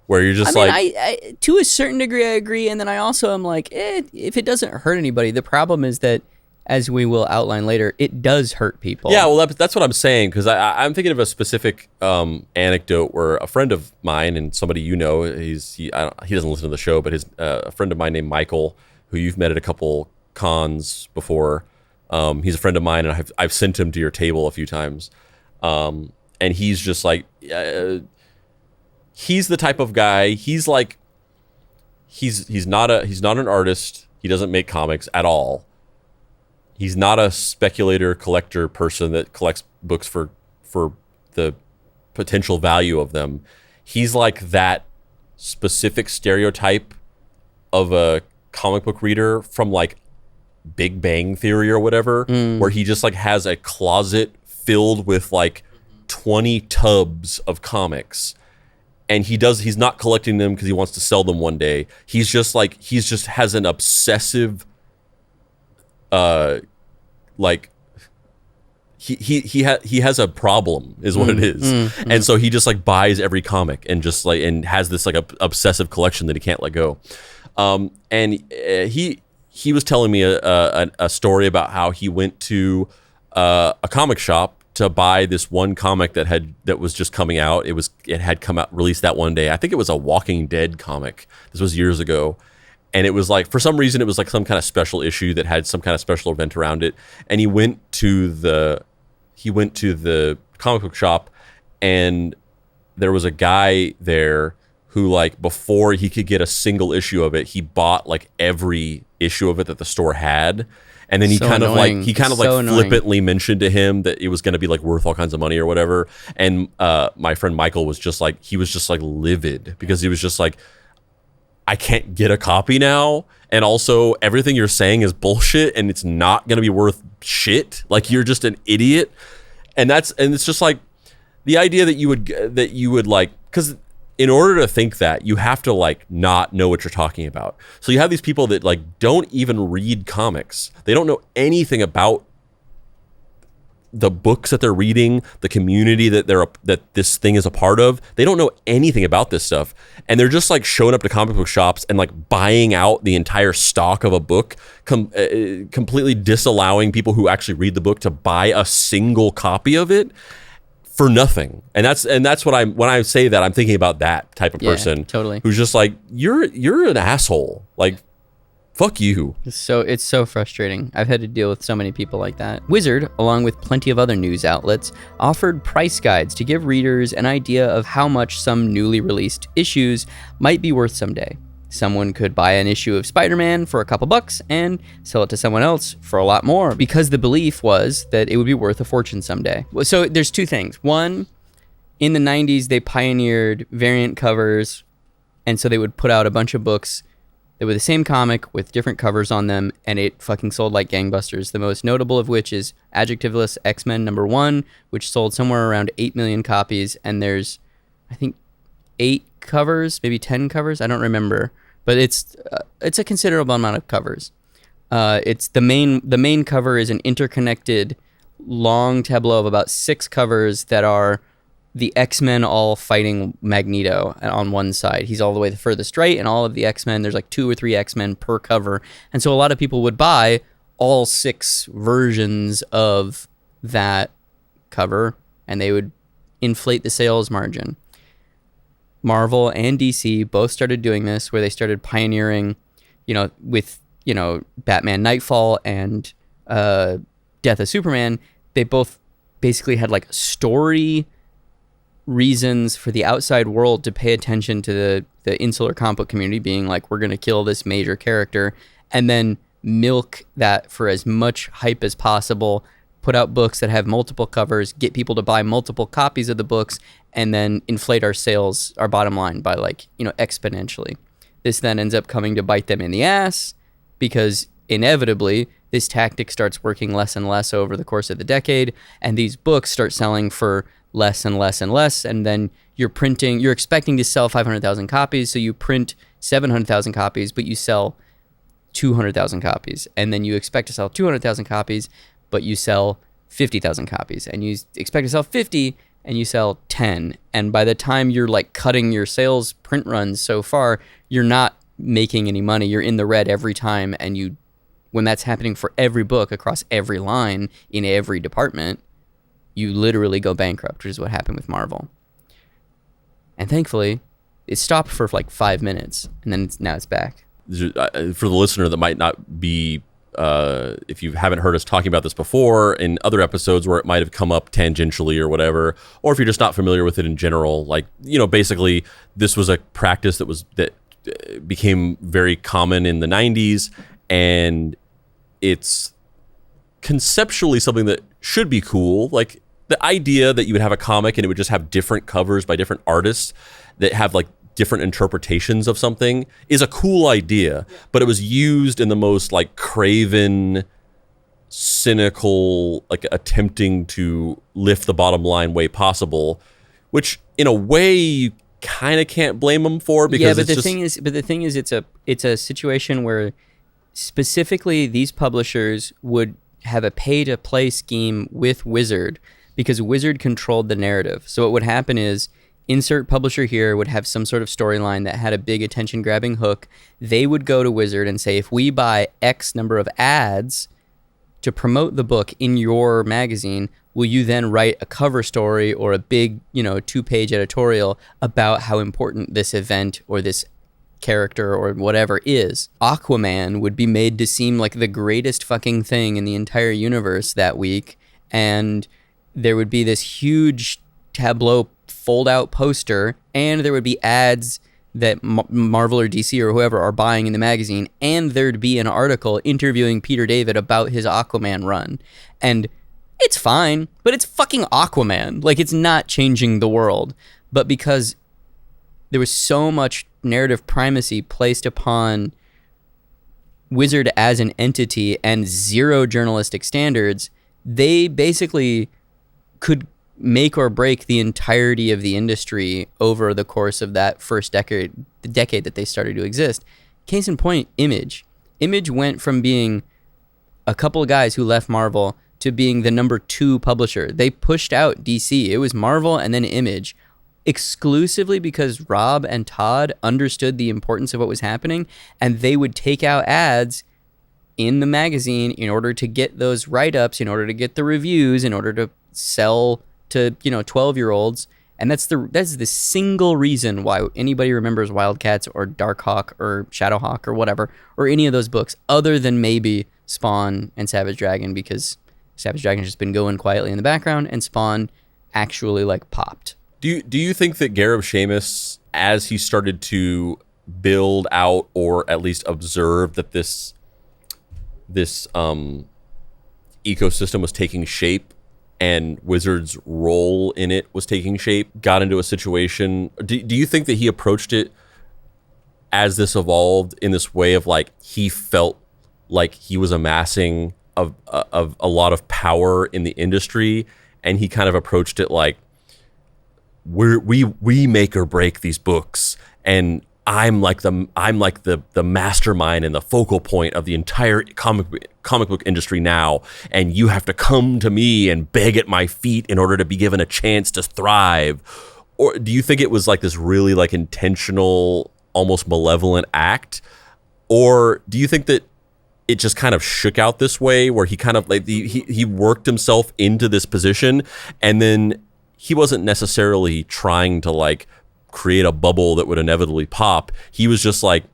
Speaker 2: where you're just
Speaker 1: I to a certain degree I agree, and then I also am like, if it doesn't hurt anybody, the problem is that, as we will outline later, it does hurt people.
Speaker 2: Yeah, well, that's what I'm saying, because I'm thinking of a specific anecdote where a friend of mine, and somebody he doesn't listen to the show, but a friend of mine named Michael, who you've met at a couple cons before. He's a friend of mine, and I've sent him to your table a few times. And he's just like, he's the type of guy. He's like, he's not an artist. He doesn't make comics at all. He's not a speculator collector person that collects books for the potential value of them. He's like that specific stereotype of a comic book reader from like Big Bang Theory or whatever, where he just like has a closet filled with like 20 tubs of comics, and he's not collecting them because he wants to sell them one day. He just has an obsessive like he has a problem is what it is. And so he just like buys every comic and just like, and has this like obsessive collection that he can't let go. And he was telling me a story about how he went to a comic shop to buy this one comic that was just coming out. It had come out, released that one day. I think it was a Walking Dead comic. This was years ago. And it was like, for some reason, it was like some kind of special issue that had some kind of special event around it. And he went to the comic book shop, and there was a guy there who, like, before he could get a single issue of it, he bought like every issue of it that the store had. And then he kind of flippantly mentioned to him that it was going to be like worth all kinds of money or whatever. And my friend Michael was just like, livid, because he was just like, I can't get a copy now. And also everything you're saying is bullshit, and it's not going to be worth shit. Like, you're just an idiot. And it's just like the idea that you would like, because in order to think that, you have to like not know what you're talking about. So you have these people that like don't even read comics. They don't know anything about the books that they're reading, the community that this thing is a part of. They don't know anything about this stuff, and they're just like showing up to comic book shops and like buying out the entire stock of a book, completely disallowing people who actually read the book to buy a single copy of it for nothing. And that's what when I say that, I'm thinking about that type of person,
Speaker 1: totally,
Speaker 2: who's just like, you're an asshole, like, fuck you.
Speaker 1: It's so frustrating. I've had to deal with so many people like that. Wizard, along with plenty of other news outlets, offered price guides to give readers an idea of how much some newly released issues might be worth someday. Someone could buy an issue of Spider-Man for a couple bucks and sell it to someone else for a lot more, because the belief was that it would be worth a fortune someday. So there's two things. One, in the 90s, they pioneered variant covers, and so they would put out a bunch of books that were the same comic with different covers on them, and it fucking sold like gangbusters. The most notable of which is Adjectiveless X-Men #1, which sold somewhere around 8 million copies, and there's, I think, 8 covers, maybe 10 covers, I don't remember, but it's a considerable amount of covers. It's the main cover is an interconnected long tableau of about 6 covers that are the X-Men all fighting Magneto on one side. He's all the way the furthest right, and all of the X-Men, there's like 2 or 3 X-Men per cover. And so a lot of people would buy all 6 versions of that cover, and they would inflate the sales margin. Marvel and DC both started doing this, where they started pioneering, with, Batman Nightfall and Death of Superman. They both basically had like story reasons for the outside world to pay attention to the insular comic book community, being like, we're going to kill this major character, and then milk that for as much hype as possible, put out books that have multiple covers, get people to buy multiple copies of the books, and then inflate our sales, our bottom line by exponentially. This then ends up coming to bite them in the ass, because inevitably this tactic starts working less and less over the course of the decade, and these books start selling for less and less and less, and then you're expecting to sell 500,000 copies, so you print 700,000 copies, but you sell 200,000 copies, and then you expect to sell 200,000 copies, but you sell 50,000 copies, and you expect to sell 50, and you sell 10, and by the time you're like cutting your sales print runs so far, you're not making any money. You're in the red every time, and when that's happening for every book across every line in every department, you literally go bankrupt, which is what happened with Marvel. And thankfully, it stopped for like 5 minutes, and then now it's back.
Speaker 2: For the listener that might not be, if you haven't heard us talking about this before in other episodes where it might have come up tangentially or whatever, or if you're just not familiar with it in general, basically this was a practice that became very common in the 90s, and it's conceptually something that should be cool. Like, the idea that you would have a comic and it would just have different covers by different artists that have like different interpretations of something is a cool idea, but it was used in the most like craven, cynical, like attempting to lift the bottom line way possible, which in a way you kind of can't blame them for, because
Speaker 1: the thing is it's a situation where specifically these publishers would have a pay to play scheme with Wizard, because Wizard controlled the narrative. So what would happen is, insert publisher here would have some sort of storyline that had a big attention grabbing hook. They would go to Wizard and say, if we buy X number of ads to promote the book in your magazine, will you then write a cover story or a big, 2-page editorial about how important this event or this character or whatever is? Aquaman would be made to seem like the greatest fucking thing in the entire universe that week, and there would be this huge tableau fold-out poster, and there would be ads that Marvel or DC or whoever are buying in the magazine, and there'd be an article interviewing Peter David about his Aquaman run. And it's fine, but it's fucking Aquaman. Like, it's not changing the world. But because there was so much narrative primacy placed upon Wizard as an entity and zero journalistic standards, they basically could make or break the entirety of the industry over the course of that first decade, the decade that they started to exist. Case in point, Image. Image went from being a couple of guys who left Marvel to being the number 2 publisher. They pushed out DC. It was Marvel and then Image, exclusively because Rob and Todd understood the importance of what was happening, and they would take out ads in the magazine in order to get those write-ups, in order to get the reviews, in order to sell to 12-year-olds. And that's the single reason why anybody remembers Wildcats or Darkhawk or Shadowhawk or whatever, or any of those books, other than maybe Spawn and Savage Dragon, because Savage Dragon's just been going quietly in the background, and Spawn actually like popped.
Speaker 2: Do you think that Gareb Shamus, as he started to build out or at least observe that this ecosystem was taking shape, and Wizard's role in it was taking shape, got into a situation. Do you think that he approached it as this evolved in this way of like he felt like he was amassing of a lot of power in the industry, and he kind of approached it like we make or break these books, and I'm like the mastermind and the focal point of the entire comic book industry now, and you have to come to me and beg at my feet in order to be given a chance to thrive? Or do you think it was like this really like intentional, almost malevolent act? Or do you think that it just kind of shook out this way, where he kind of like he worked himself into this position, and then he wasn't necessarily trying to like create a bubble that would inevitably pop. He was just like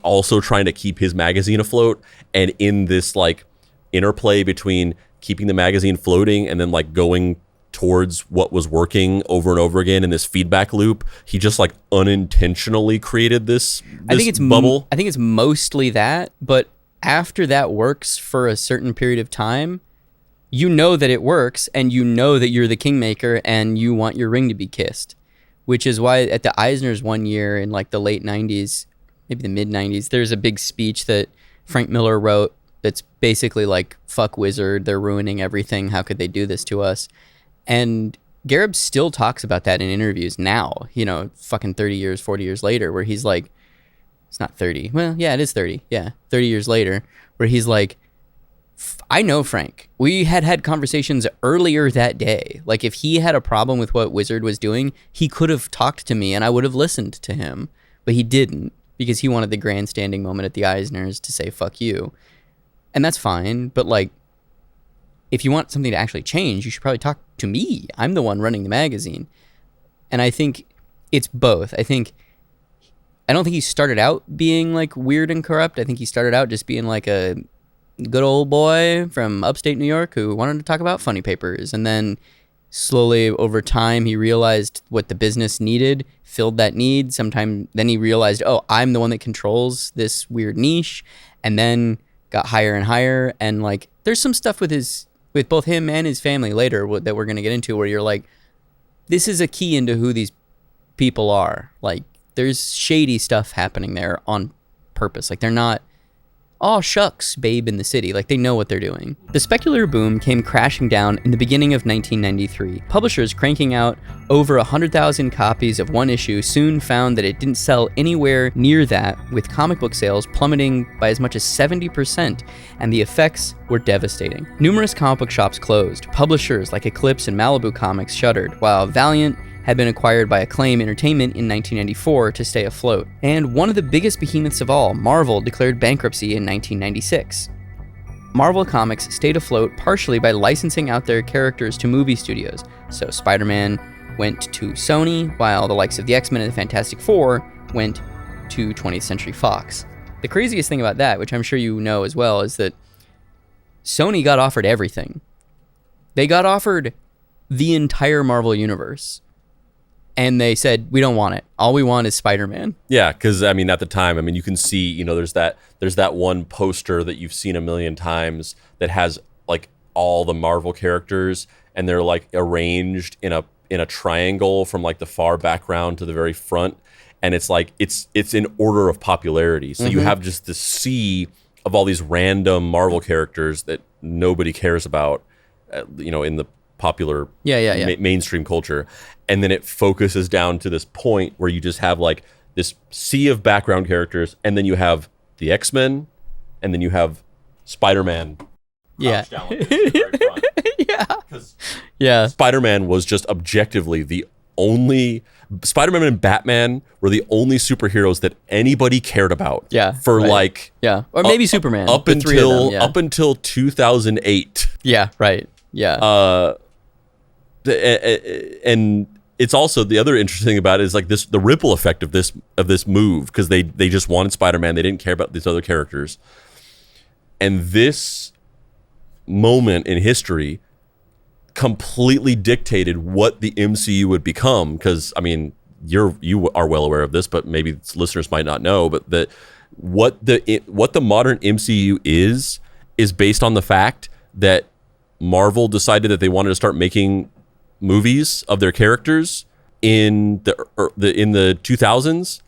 Speaker 2: also trying to keep his magazine afloat, and in this like interplay between keeping the magazine floating and then like going towards what was working over and over again in this feedback loop, he just like unintentionally created this bubble.
Speaker 1: I think it's mostly that, but after that works for a certain period of time, you know that it works, and you know that you're the kingmaker, and you want your ring to be kissed. Which is why at the Eisners one year in like the late 90s, maybe the mid 90s, there's a big speech that Frank Miller wrote that's basically like, fuck Wizard, they're ruining everything, how could they do this to us? And Gareb still talks about that in interviews now, you know, fucking 30 years, 40 years later, where he's like, it's not 30. Well, yeah, it is 30. Yeah, 30 years later, where he's like, I know Frank. We had conversations earlier that day. Like, if he had a problem with what Wizard was doing, he could have talked to me and I would have listened to him. But he didn't, because he wanted the grandstanding moment at the Eisners to say, fuck you. And that's fine. But, like, if you want something to actually change, you should probably talk to me. I'm the one running the magazine. And I think it's both. I don't think he started out being like weird and corrupt. I think he started out just being like a good old boy from upstate New York who wanted to talk about funny papers. And then slowly over time, he realized what the business needed, filled that need. Then he realized, oh, I'm the one that controls this weird niche. And then got higher and higher. And like, there's some stuff with both him and his family later that we're going to get into, where you're like, this is a key into who these people are. Like, there's shady stuff happening there on purpose. Like, they're not, oh, shucks, babe in the city. Like, they know what they're doing. The Speculator boom came crashing down in the beginning of 1993. Publishers cranking out over 100,000 copies of one issue soon found that it didn't sell anywhere near that, with comic book sales plummeting by as much as 70%, and the effects were devastating. Numerous comic book shops closed. Publishers like Eclipse and Malibu Comics shuttered, while Valiant had been acquired by Acclaim Entertainment in 1994 to stay afloat. And one of the biggest behemoths of all, Marvel, declared bankruptcy in 1996. Marvel Comics stayed afloat partially by licensing out their characters to movie studios. So Spider-Man went to Sony, while the likes of the X-Men and the Fantastic Four went to 20th Century Fox. The craziest thing about that, which I'm sure you know as well, is that Sony got offered everything. They got offered the entire Marvel universe. And they said, we don't want it. All we want is Spider-Man.
Speaker 2: Yeah, because, I mean, at the time, I mean, you can see, you know, there's that one poster that you've seen a million times that has, like, all the Marvel characters, and they're, like, arranged in a triangle from, like, the far background to the very front. And it's, like, it's in order of popularity. So you have just this sea of all these random Marvel characters that nobody cares about, you know, in the popular mainstream culture. And then it focuses down to this point where you just have like this sea of background characters, and then you have the X-Men, and then you have Spider-Man.
Speaker 1: Yeah.
Speaker 2: Down at the very front. Yeah. Spider-Man was just objectively the only, Spider-Man and Batman were the only superheroes that anybody cared about.
Speaker 1: Yeah.
Speaker 2: For
Speaker 1: right.
Speaker 2: like,
Speaker 1: yeah, or maybe Superman.
Speaker 2: Up until 2008.
Speaker 1: Yeah. Right. Yeah.
Speaker 2: And it's also, the other interesting thing about it is like the ripple effect of this move, because they just wanted Spider-Man, they didn't care about these other characters, and this moment in history completely dictated what the MCU would become. Because I mean, you are well aware of this, but maybe listeners might not know, but that what the modern MCU is based on the fact that Marvel decided that they wanted to start making movies of their characters in the 2000s,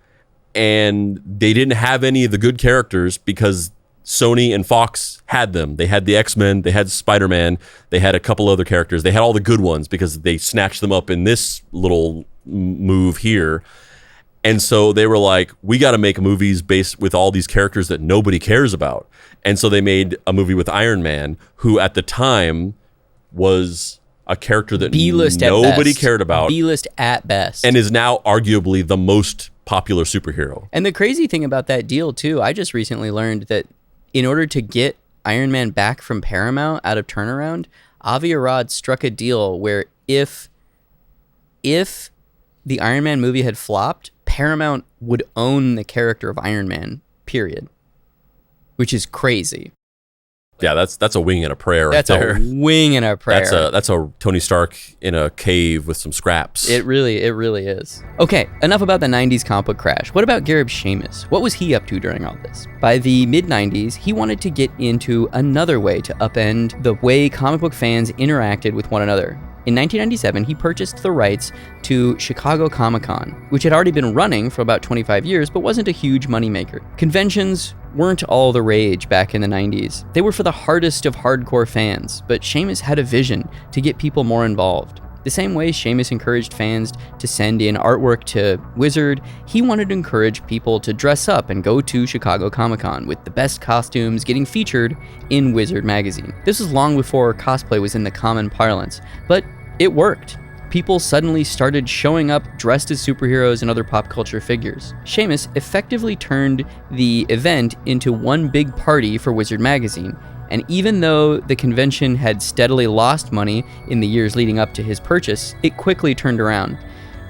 Speaker 2: and they didn't have any of the good characters because Sony and Fox had them. They had the X-Men, they had Spider-Man, they had a couple other characters. They had all the good ones because they snatched them up in this little move here. And so they were like, we got to make movies based with all these characters that nobody cares about. And so they made a movie with Iron Man, who at the time was a character that
Speaker 1: B-list
Speaker 2: nobody cared about.
Speaker 1: B-list at best.
Speaker 2: And is now arguably the most popular superhero.
Speaker 1: And the crazy thing about that deal, too, I just recently learned that in order to get Iron Man back from Paramount out of turnaround, Avi Arad struck a deal where if the Iron Man movie had flopped, Paramount would own the character of Iron Man, period. Which is crazy.
Speaker 2: Yeah, that's a wing and a prayer right there.
Speaker 1: That's a wing and a prayer.
Speaker 2: That's a Tony Stark in a cave with some scraps.
Speaker 1: It really is. Okay, enough about the 90s comic book crash. What about Gareb Shamus? What was he up to during all this? By the mid-90s, he wanted to get into another way to upend the way comic book fans interacted with one another. In 1997, he purchased the rights to Chicago Comic-Con, which had already been running for about 25 years, but wasn't a huge moneymaker. Conventions weren't all the rage back in the 90s. They were for the hardest of hardcore fans, but Sheamus had a vision to get people more involved. The same way Sheamus encouraged fans to send in artwork to Wizard, he wanted to encourage people to dress up and go to Chicago Comic-Con with the best costumes getting featured in Wizard magazine. This was long before cosplay was in the common parlance, but it worked. People suddenly started showing up dressed as superheroes and other pop culture figures. Sheamus effectively turned the event into one big party for Wizard magazine, and even though the convention had steadily lost money in the years leading up to his purchase, it quickly turned around.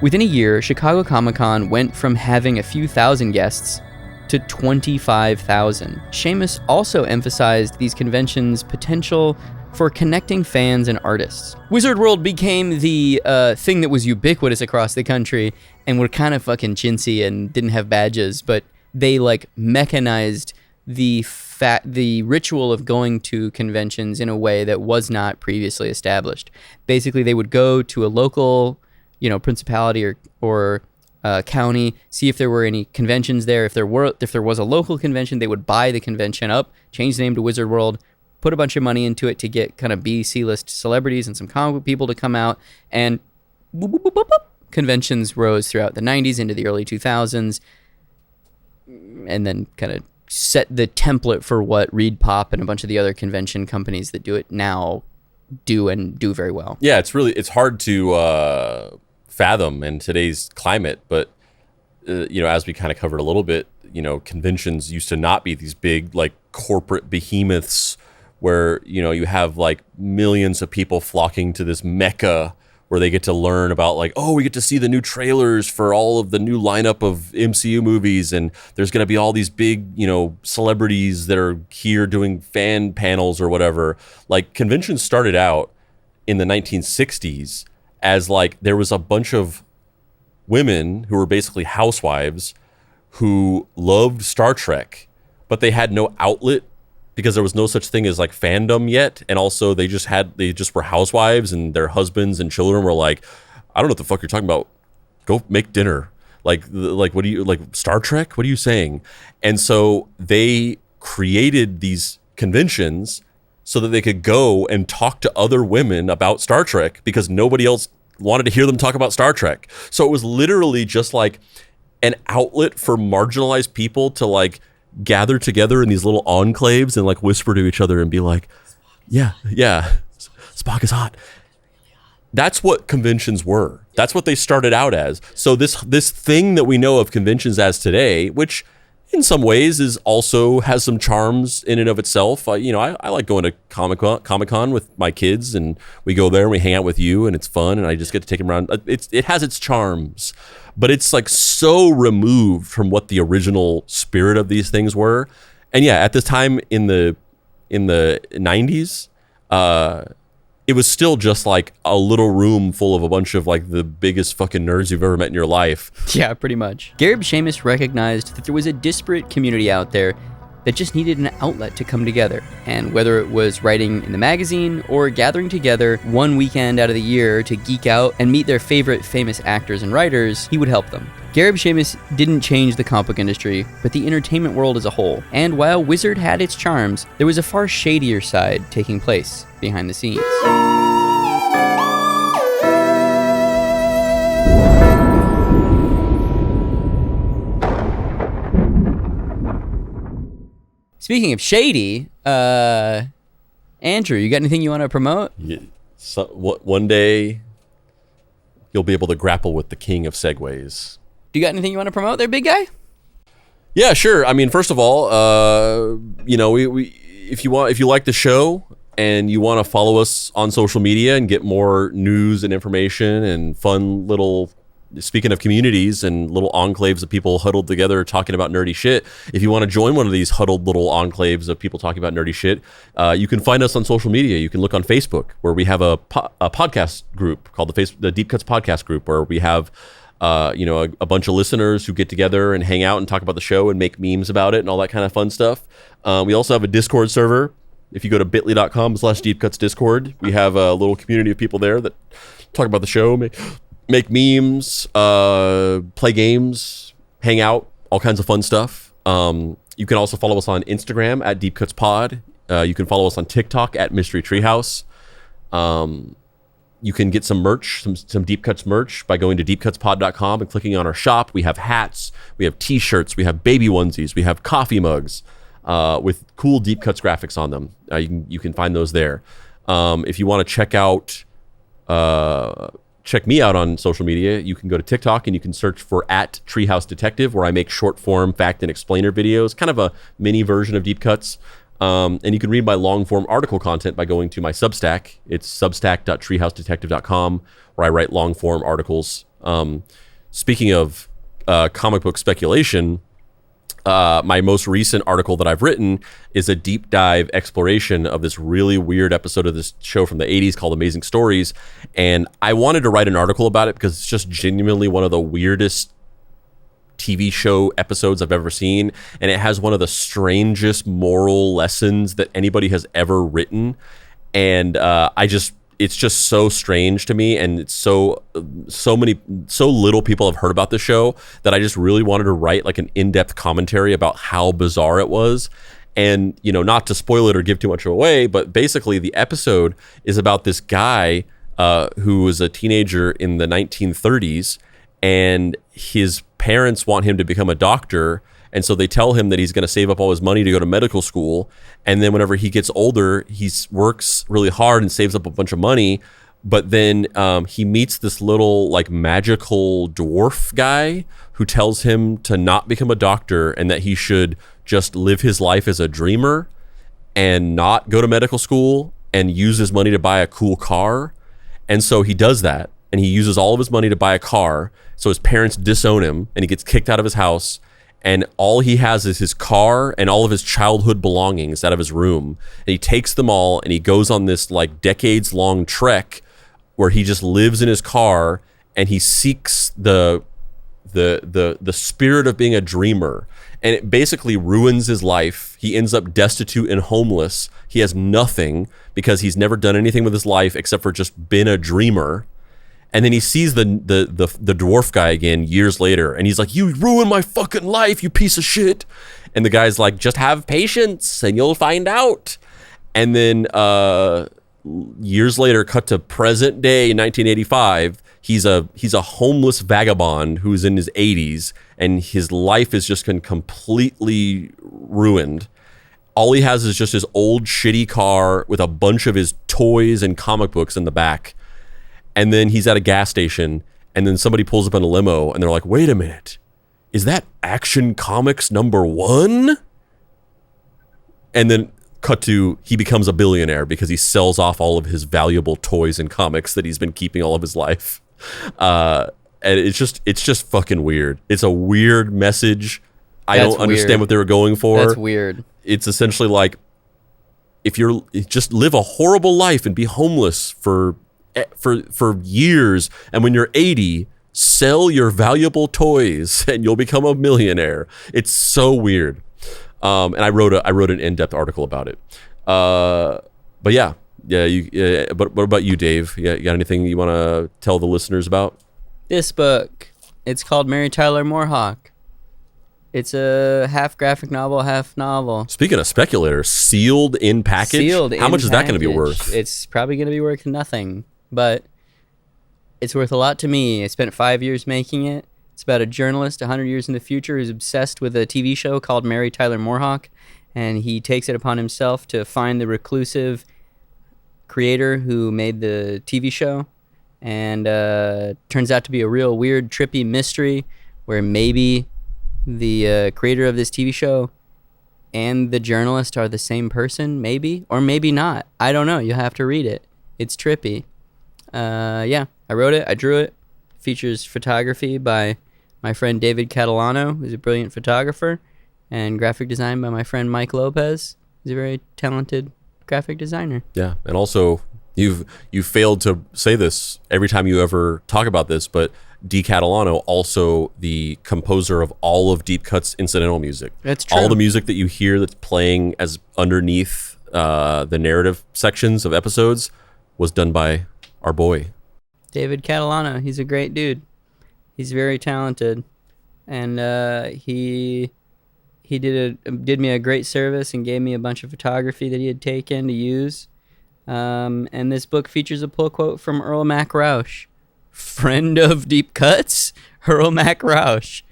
Speaker 1: Within a year, Chicago Comic-Con went from having a few thousand guests to 25,000. Sheamus also emphasized these conventions' potential for connecting fans and artists. Wizard World became the thing that was ubiquitous across the country and were kind of fucking chintzy and didn't have badges, but they like mechanized the ritual of going to conventions in a way that was not previously established. Basically, they would go to a local, principality or county, see if there were any conventions there. If there was a local convention, they would buy the convention up, change the name to Wizard World, put a bunch of money into it to get kind of B, C-list celebrities and some comic book people to come out, and boop, boop, boop, boop, boop. Conventions rose throughout the 90s into the early 2000s, and then kind of set the template for what Reed Pop and a bunch of the other convention companies that do it now do and do very well.
Speaker 2: Yeah, it's hard to fathom in today's climate, but as we kind of covered a little bit, conventions used to not be these big like corporate behemoths where you have like millions of people flocking to this mecca where they get to learn about like, oh, we get to see the new trailers for all of the new lineup of MCU movies, and there's going to be all these big, celebrities that are here doing fan panels or whatever. Like, conventions started out in the 1960s as like there was a bunch of women who were basically housewives who loved Star Trek, but they had no outlet because there was no such thing as like fandom yet, and also they just were housewives, and their husbands and children were like, I don't know what the fuck you're talking about. Go make dinner. Like what do you like Star Trek? What are you saying? And so they created these conventions so that they could go and talk to other women about Star Trek because nobody else wanted to hear them talk about Star Trek. So it was literally just like an outlet for marginalized people to like gather together in these little enclaves and like whisper to each other and be like, yeah, Spock is hot. That's what conventions were. That's what they started out as. So this thing that we know of conventions as today, which in some ways has some charms in and of itself. I like going to Comic-Con with my kids, and we go there and we hang out with you, and it's fun, and I just get to take them around. It has its charms, but it's like so removed from what the original spirit of these things were. And yeah, at this time in the 90s, it was still just like a little room full of a bunch of like the biggest fucking nerds you've ever met in your life.
Speaker 1: Yeah, pretty much. Gareb Shamus recognized that there was a disparate community out there that just needed an outlet to come together. And whether it was writing in the magazine or gathering together one weekend out of the year to geek out and meet their favorite famous actors and writers, he would help them. Gareb Shamus didn't change the comic book industry, but the entertainment world as a whole. And while Wizard had its charms, there was a far shadier side taking place behind the scenes. Speaking of shady, Andrew, you got anything you want to promote?
Speaker 2: Yeah, so, one day, you'll be able to grapple with the king of segues.
Speaker 1: Do you got anything you want to promote there, big guy?
Speaker 2: Yeah, sure. I mean, first of all, if you like the show and you want to follow us on social media and get more news and information and fun little, speaking of communities and little enclaves of people huddled together talking about nerdy shit, if you want to join one of these huddled little enclaves of people talking about nerdy shit, you can find us on social media. You can look on Facebook, where we have a podcast group called the Deep Cuts Podcast Group, where we have a bunch of listeners who get together and hang out and talk about the show and make memes about it and all that kind of fun stuff. We also have a Discord server. If you go to bit.ly.com/deepcutsdiscord, we have a little community of people there that talk about the show, make memes, play games, hang out, all kinds of fun stuff. You can also follow us on Instagram at DeepCutsPod. You can follow us on TikTok at Mystery Treehouse. You can get some merch, some Deep Cuts merch by going to deepcutspod.com and clicking on our shop. We have hats, we have t-shirts, we have baby onesies, we have coffee mugs with cool Deep Cuts graphics on them. You can find those there. If you want to check me out on social media, you can go to TikTok and you can search for @Treehouse Detective, where I make short form fact and explainer videos, kind of a mini version of Deep Cuts. And you can read my long form article content by going to my Substack. It's substack.treehousedetective.com, where I write long form articles. Speaking of comic book speculation, my most recent article that I've written is a deep dive exploration of this really weird episode of this show from the 80s called Amazing Stories. And I wanted to write an article about it because it's just genuinely one of the weirdest TV show episodes I've ever seen. And it has one of the strangest moral lessons that anybody has ever written. And it's just so strange to me, and it's so little people have heard about the show that I just really wanted to write like an in-depth commentary about how bizarre it was. And, not to spoil it or give too much away, but basically the episode is about this guy who was a teenager in the 1930s, and his parents want him to become a doctor. And so they tell him that he's going to save up all his money to go to medical school. And then whenever he gets older, he works really hard and saves up a bunch of money. But then he meets this little like magical dwarf guy who tells him to not become a doctor and that he should just live his life as a dreamer and not go to medical school and use his money to buy a cool car. And so he does that, and he uses all of his money to buy a car. So his parents disown him and he gets kicked out of his house. And all he has is his car and all of his childhood belongings out of his room. And he takes them all and he goes on this like decades long trek where he just lives in his car and he seeks the spirit of being a dreamer. And it basically ruins his life. He ends up destitute and homeless. He has nothing because he's never done anything with his life except for just been a dreamer. And then he sees the dwarf guy again years later, and he's like, "You ruined my fucking life, you piece of shit." And the guy's like, "Just have patience and you'll find out." And then years later, cut to present day 1985, he's a homeless vagabond who's in his 80s, and his life is just been completely ruined. All he has is just his old shitty car with a bunch of his toys and comic books in the back. And then he's at a gas station, and then somebody pulls up in a limo, and they're like, "Wait a minute, is that Action Comics #1? And then cut to, he becomes a billionaire because he sells off all of his valuable toys and comics that he's been keeping all of his life. And it's just fucking weird. It's a weird message. I don't understand what they were going for.
Speaker 1: That's weird.
Speaker 2: It's essentially like, if you're just live a horrible life and be homeless for years, and when you're 80, sell your valuable toys and you'll become a millionaire. It's so weird. And I wrote an in-depth article about it. But yeah. But what about you, Dave? You got anything you want to tell the listeners about?
Speaker 1: This book, it's called Mary Tyler Moore. It's a half graphic novel, half novel.
Speaker 2: Speaking of Speculator, sealed in package. How much is that going to be worth?
Speaker 1: It's probably going to be worth nothing, but it's worth a lot to me. I spent 5 years making it. It's about a journalist 100 years in the future who's obsessed with a TV show called Mary Tyler Moore, and he takes it upon himself to find the reclusive creator who made the TV show, and turns out to be a real weird, trippy mystery where maybe the creator of this TV show and the journalist are the same person, maybe, or maybe not. I don't know. You'll have to read it. It's trippy. Yeah, I wrote it. I drew it. Features photography by my friend David Catalano, who's a brilliant photographer, and graphic design by my friend Mike Lopez, who's a very talented graphic designer.
Speaker 2: Yeah, and also you've failed to say this every time you ever talk about this, but D. Catalano, also the composer of all of Deep Cut's incidental music.
Speaker 1: That's true.
Speaker 2: All the music that you hear that's playing as underneath the narrative sections of episodes was done by our boy
Speaker 1: David Catalano. He's a great dude. He's very talented, and he did me a great service and gave me a bunch of photography that he had taken to use. And this book features a pull quote from Earl Mac Rausch, friend of Deep Cuts, Earl Mac Rausch.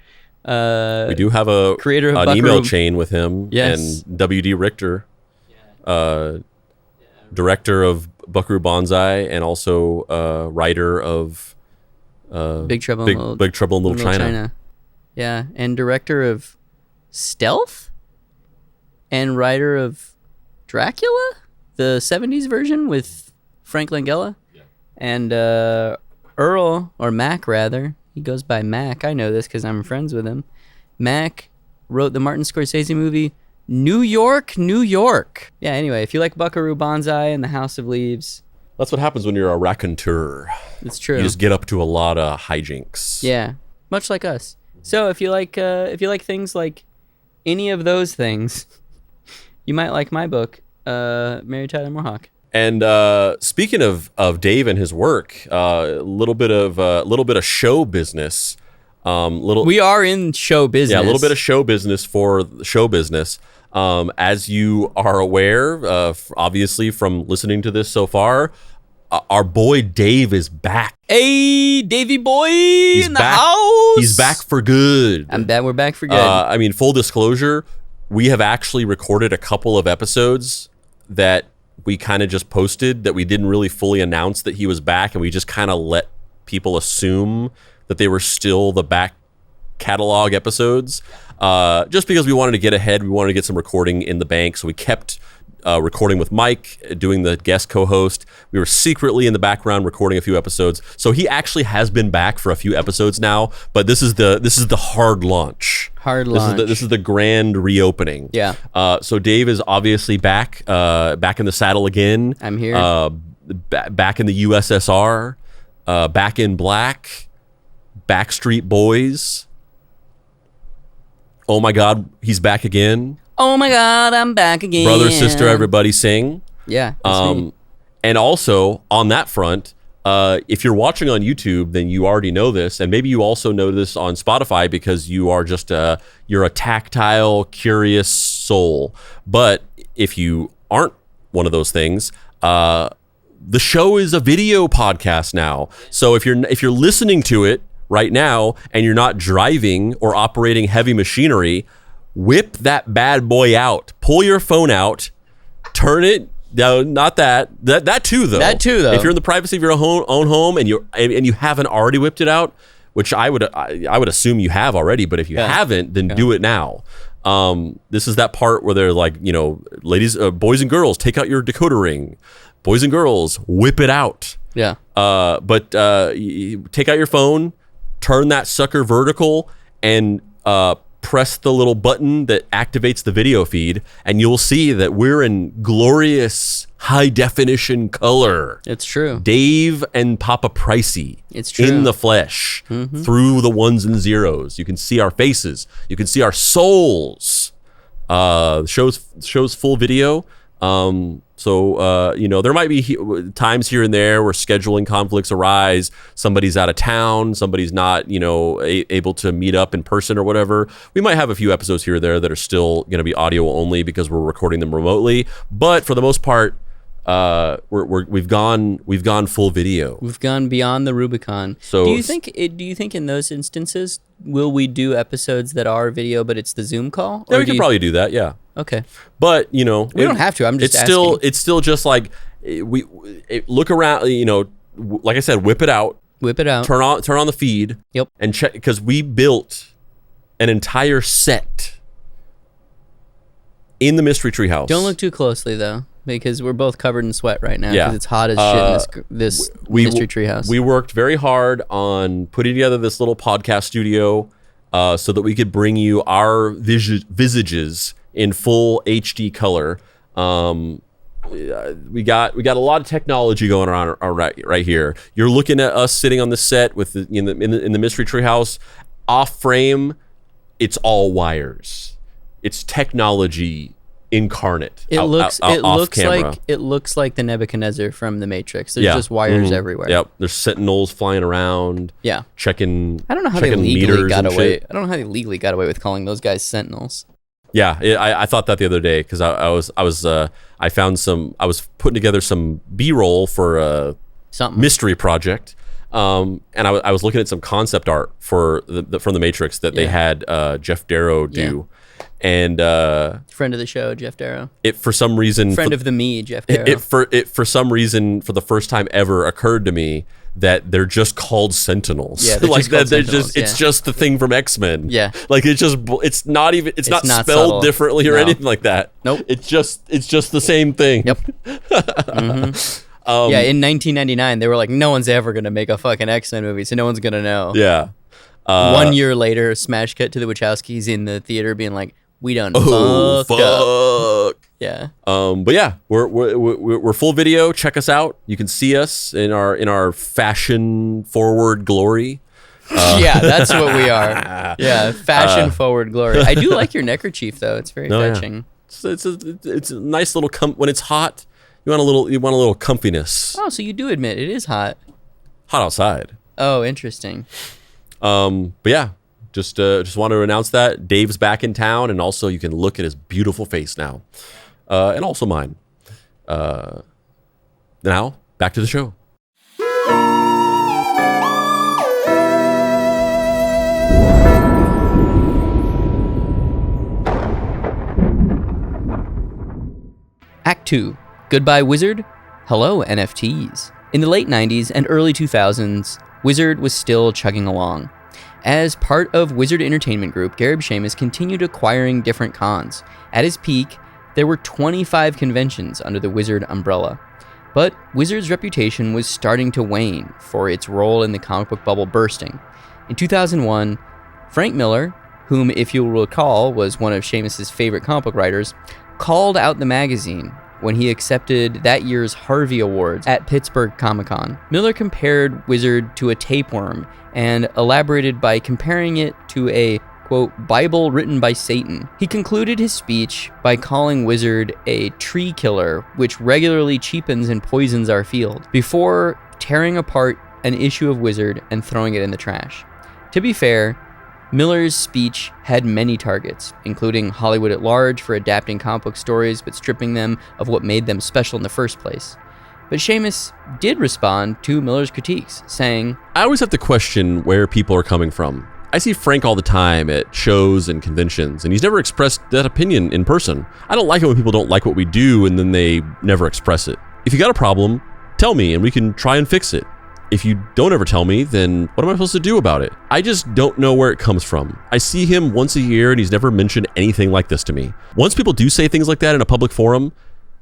Speaker 2: We do have an
Speaker 1: Buckaroo.
Speaker 2: email chain with him.
Speaker 1: Yes.
Speaker 2: And W.D. Richter, director of Buckaroo Banzai and also writer of
Speaker 1: Big Trouble in
Speaker 2: Little China.
Speaker 1: Yeah, and director of Stealth and writer of Dracula, the 70s version with Frank Langella. Yeah. And Earl, or Mac rather, he goes by Mac. I know this because I'm friends with him. Mac wrote the Martin Scorsese movie New York, New York. Yeah, anyway, if you like Buckaroo Banzai and the House of Leaves.
Speaker 2: That's what happens when you're a raconteur.
Speaker 1: It's true.
Speaker 2: You just get up to a lot of hijinks.
Speaker 1: Yeah, much like us. So if you like things like any of those things, you might like my book, Mary Tyler Moore.
Speaker 2: And speaking of Dave and his work, a little bit of show business.
Speaker 1: We are in show business.
Speaker 2: Yeah, a little bit of show business for show business. As you are aware, obviously from listening to this so far, our boy Dave is back.
Speaker 1: Hey, Davey boy,
Speaker 2: He's
Speaker 1: in
Speaker 2: back.
Speaker 1: the house.
Speaker 2: He's back for good.
Speaker 1: We're back for good.
Speaker 2: I mean, full disclosure, we have actually recorded a couple of episodes that we kind of just posted that we didn't really fully announce that he was back, and we just kind of let people assume that they were still the back catalog episodes, just because we wanted to get ahead. We wanted to get some recording in the bank, so we kept recording with Mike, doing the guest co-host. We were secretly in the background recording a few episodes, so he actually has been back for a few episodes now. But this is the hard launch. This is the grand reopening.
Speaker 1: Yeah.
Speaker 2: So Dave is obviously back in the saddle again.
Speaker 1: I'm here.
Speaker 2: Back in the USSR. Back in Black. Backstreet Boys. Oh my God, he's back again.
Speaker 1: Oh my God, I'm back again.
Speaker 2: Brother, sister, everybody sing.
Speaker 1: Yeah. And
Speaker 2: also on that front, if you're watching on YouTube, then you already know this, and maybe you also know this on Spotify because you are just you're a tactile, curious soul. But if you aren't one of those things, the show is a video podcast now. So if you're listening to it right now and you're not driving or operating heavy machinery, whip that bad boy out. Pull your phone out, turn it. No, not that too though.
Speaker 1: That too though.
Speaker 2: If you're in the privacy of your own home and you haven't already whipped it out, which I would assume you have already, but if you haven't, then do it now. This is that part where they're like, ladies, boys and girls, take out your decoder ring. Boys and girls, whip it out.
Speaker 1: Yeah.
Speaker 2: But take out your phone, turn that sucker vertical, and press the little button that activates the video feed, and you'll see that we're in glorious high definition color.
Speaker 1: It's true.
Speaker 2: Dave and Papa Pricey.
Speaker 1: It's true.
Speaker 2: In the flesh, through the ones and zeros. You can see our faces. You can see our souls. Show's full video. There might be times here and there where scheduling conflicts arise. Somebody's out of town. Somebody's not, able to meet up in person or whatever. We might have a few episodes here or there that are still going to be audio only because we're recording them remotely. But for the most part, we've gone full video.
Speaker 1: We've gone beyond the Rubicon.
Speaker 2: So
Speaker 1: do you think in those instances will we do episodes that are video but it's the Zoom call?
Speaker 2: Yeah, we could probably do that. Yeah.
Speaker 1: Okay.
Speaker 2: But we
Speaker 1: don't have to. I'm just
Speaker 2: asking. It's still just like we look around. Like I said, whip it out. Turn on the feed.
Speaker 1: Yep.
Speaker 2: And check, because we built an entire set in the Mystery Tree House.
Speaker 1: Don't look too closely though, because we're both covered in sweat right now.
Speaker 2: Yeah.
Speaker 1: Because it's hot as shit in this Mystery Tree House.
Speaker 2: We worked very hard on putting together this little podcast studio so that we could bring you our visages in full HD color. We got a lot of technology going on right here. You're looking at us sitting on the set with in the Mystery Tree House. Off frame, it's all wires. It's technology incarnate.
Speaker 1: It looks
Speaker 2: camera.
Speaker 1: like the Nebuchadnezzar from the Matrix. There's just wires everywhere.
Speaker 2: Yep. There's sentinels flying around.
Speaker 1: Yeah.
Speaker 2: Checking.
Speaker 1: I don't know how they legally got away. I don't know how they legally got away with calling those guys sentinels.
Speaker 2: Yeah, I thought that the other day because I was putting together some B-roll for a mystery project, and I was looking at some concept art for from the Matrix that they had Jeff Darrow do, and
Speaker 1: friend of the show Jeff Darrow.
Speaker 2: It for some reason
Speaker 1: Jeff Darrow.
Speaker 2: It for some reason for the first time ever occurred to me that they're just called Sentinels.
Speaker 1: Yeah, like that.
Speaker 2: It's just the thing from X-Men.
Speaker 1: Yeah,
Speaker 2: like it's not spelled
Speaker 1: subtle.
Speaker 2: Differently or anything like that.
Speaker 1: Nope.
Speaker 2: It's just the same thing.
Speaker 1: Yep. In 1999, they were like, no one's ever gonna make a fucking X-Men movie, so no one's gonna know.
Speaker 2: Yeah.
Speaker 1: 1 year later, smash cut to the Wachowskis in the theater being like, we done fucked up. Yeah.
Speaker 2: But yeah, we're full video. Check us out. You can see us in our fashion forward glory.
Speaker 1: Yeah, that's what we are. Yeah, fashion forward glory. I do like your neckerchief though. It's very fetching.
Speaker 2: Yeah. It's a nice little when it's hot. You want a little comfiness.
Speaker 1: Oh, so you do admit it is hot.
Speaker 2: Hot outside.
Speaker 1: Oh, interesting.
Speaker 2: But yeah. Just wanted to announce that Dave's back in town, and also you can look at his beautiful face now, and also mine. Now back to the show.
Speaker 1: Act 2. Goodbye Wizard. Hello NFTs. In the late 90s and early 2000s, Wizard was still chugging along. As part of Wizard Entertainment Group, Gareb Shamus continued acquiring different cons. At his peak, there were 25 conventions under the Wizard umbrella. But Wizard's reputation was starting to wane for its role in the comic book bubble bursting. In 2001, Frank Miller, whom, if you'll recall, was one of Shamus's favorite comic book writers, called out the magazine when he accepted that year's Harvey Awards at Pittsburgh Comic-Con. Miller compared Wizard to a tapeworm and elaborated by comparing it to a, quote, Bible written by Satan. He concluded his speech by calling Wizard a tree killer, which regularly cheapens and poisons our field, before tearing apart an issue of Wizard and throwing it in the trash. To be fair, Miller's speech had many targets, including Hollywood at large for adapting comic book stories but stripping them of what made them special in the first place. But Sheamus did respond to Miller's critiques, saying,
Speaker 2: I always have to question where people are coming from. I see Frank all the time at shows and conventions, and he's never expressed that opinion in person. I don't like it when people don't like what we do and then they never express it. If you got a problem, tell me and we can try and fix it. If you don't ever tell me, then what am I supposed to do about it? I just don't know where it comes from. I see him once a year and he's never mentioned anything like this to me. Once people do say things like that in a public forum,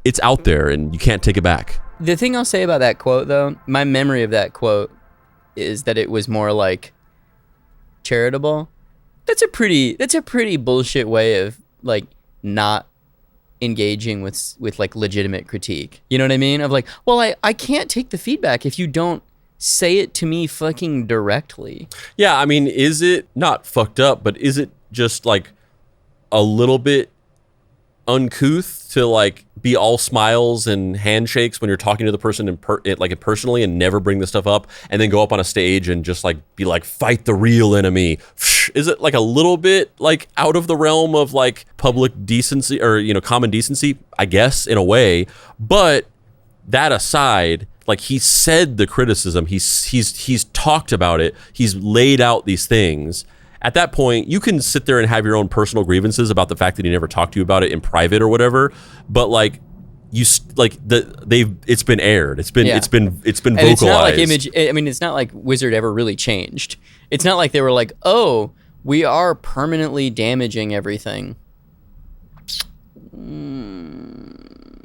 Speaker 2: it's out there and you can't take it back.
Speaker 1: The thing I'll say about that quote, though, my memory of that quote is that it was more like charitable. That's a pretty bullshit way of like not engaging with like legitimate critique. You know what I mean? Of like, well, I can't take the feedback if you don't say it to me fucking directly.
Speaker 2: Yeah, I mean, is it not fucked up, but is it just like a little bit uncouth to like be all smiles and handshakes when you're talking to the person personally and never bring this stuff up, and then go up on a stage and just like be like, fight the real enemy? Is it like a little bit like out of the realm of like public decency or, you know, common decency, I guess, in a way? But that aside, like, he said the criticism, he's talked about it, he's laid out these things. At that point, you can sit there and have your own personal grievances about the fact that he never talked to you about it in private or whatever. But like, it's been aired. It's been vocalized. And it's not like
Speaker 1: it's not like Wizard ever really changed. It's not like they were like, oh, we are permanently damaging everything.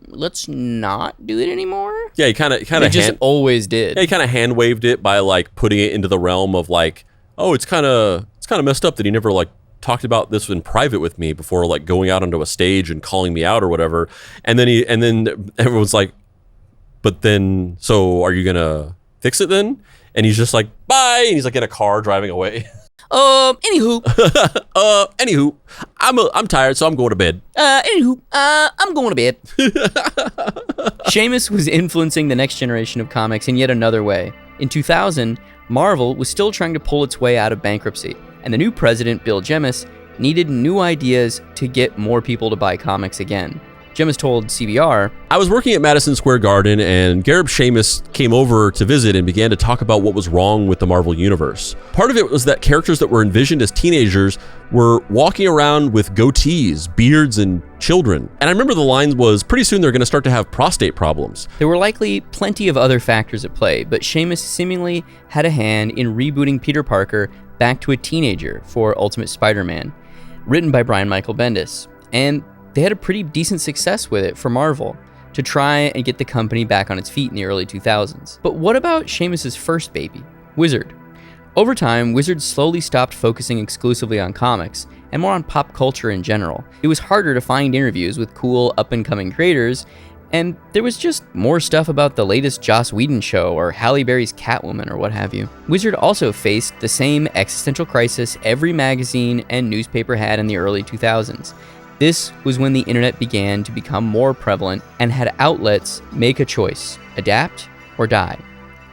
Speaker 1: Let's not do it anymore.
Speaker 2: Yeah, he kind of
Speaker 1: just always did.
Speaker 2: Yeah, he kind of hand waved it by like putting it into the realm of like, oh, it's kind of messed up that he never like talked about this in private with me before like going out onto a stage and calling me out or whatever. And then everyone's like, but then, so are you gonna fix it then? And he's just like, bye, and he's like in a car driving away.
Speaker 1: Anywho,
Speaker 2: I'm tired, so I'm going to bed.
Speaker 1: I'm going to bed. Sheamus was influencing the next generation of comics in yet another way. In 2000, Marvel was still trying to pull its way out of bankruptcy, and the new president, Bill Sheamus, needed new ideas to get more people to buy comics again. Sheamus told CBR,
Speaker 2: I was working at Madison Square Garden, and Gareb Shamus came over to visit and began to talk about what was wrong with the Marvel Universe. Part of it was that characters that were envisioned as teenagers were walking around with goatees, beards, and children. And I remember the line was, pretty soon they're going to start to have prostate problems.
Speaker 1: There were likely plenty of other factors at play, but Sheamus seemingly had a hand in rebooting Peter Parker back to a teenager for Ultimate Spider-Man, written by Brian Michael Bendis. And they had a pretty decent success with it for Marvel to try and get the company back on its feet in the early 2000s. But what about Sheamus's first baby, Wizard? Over time, Wizard slowly stopped focusing exclusively on comics and more on pop culture in general. It was harder to find interviews with cool up-and-coming creators, and there was just more stuff about the latest Joss Whedon show or Halle Berry's Catwoman or what have you. Wizard also faced the same existential crisis every magazine and newspaper had in the early 2000s. This was when the internet began to become more prevalent and had outlets make a choice, adapt or die.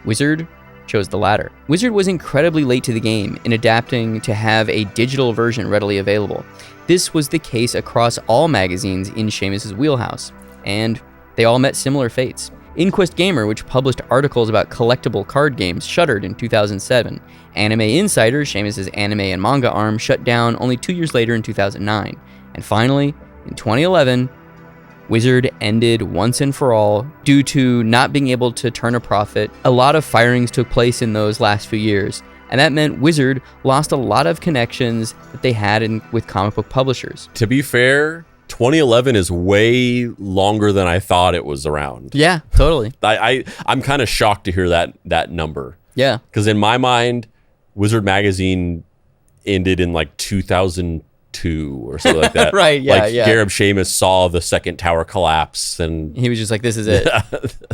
Speaker 1: Wizard chose the latter. Wizard was incredibly late to the game in adapting to have a digital version readily available. This was the case across all magazines in Sheamus's wheelhouse, and they all met similar fates. Inquest Gamer, which published articles about collectible card games, shuttered in 2007. Anime Insider, Sheamus's anime and manga arm, shut down only 2 years later in 2009. And finally, in 2011, Wizard ended once and for all due to not being able to turn a profit. A lot of firings took place in those last few years, and that meant Wizard lost a lot of connections that they had with comic book publishers.
Speaker 2: To be fair, 2011 is way longer than I thought it was around.
Speaker 1: Yeah, totally.
Speaker 2: I'm kind of shocked to hear that number.
Speaker 1: Yeah.
Speaker 2: Because in my mind, Wizard Magazine ended in like 2002 or something like that.
Speaker 1: Right, yeah,
Speaker 2: like,
Speaker 1: yeah.
Speaker 2: Gareb Shamus saw the second tower collapse, and
Speaker 1: he was just like, this is it.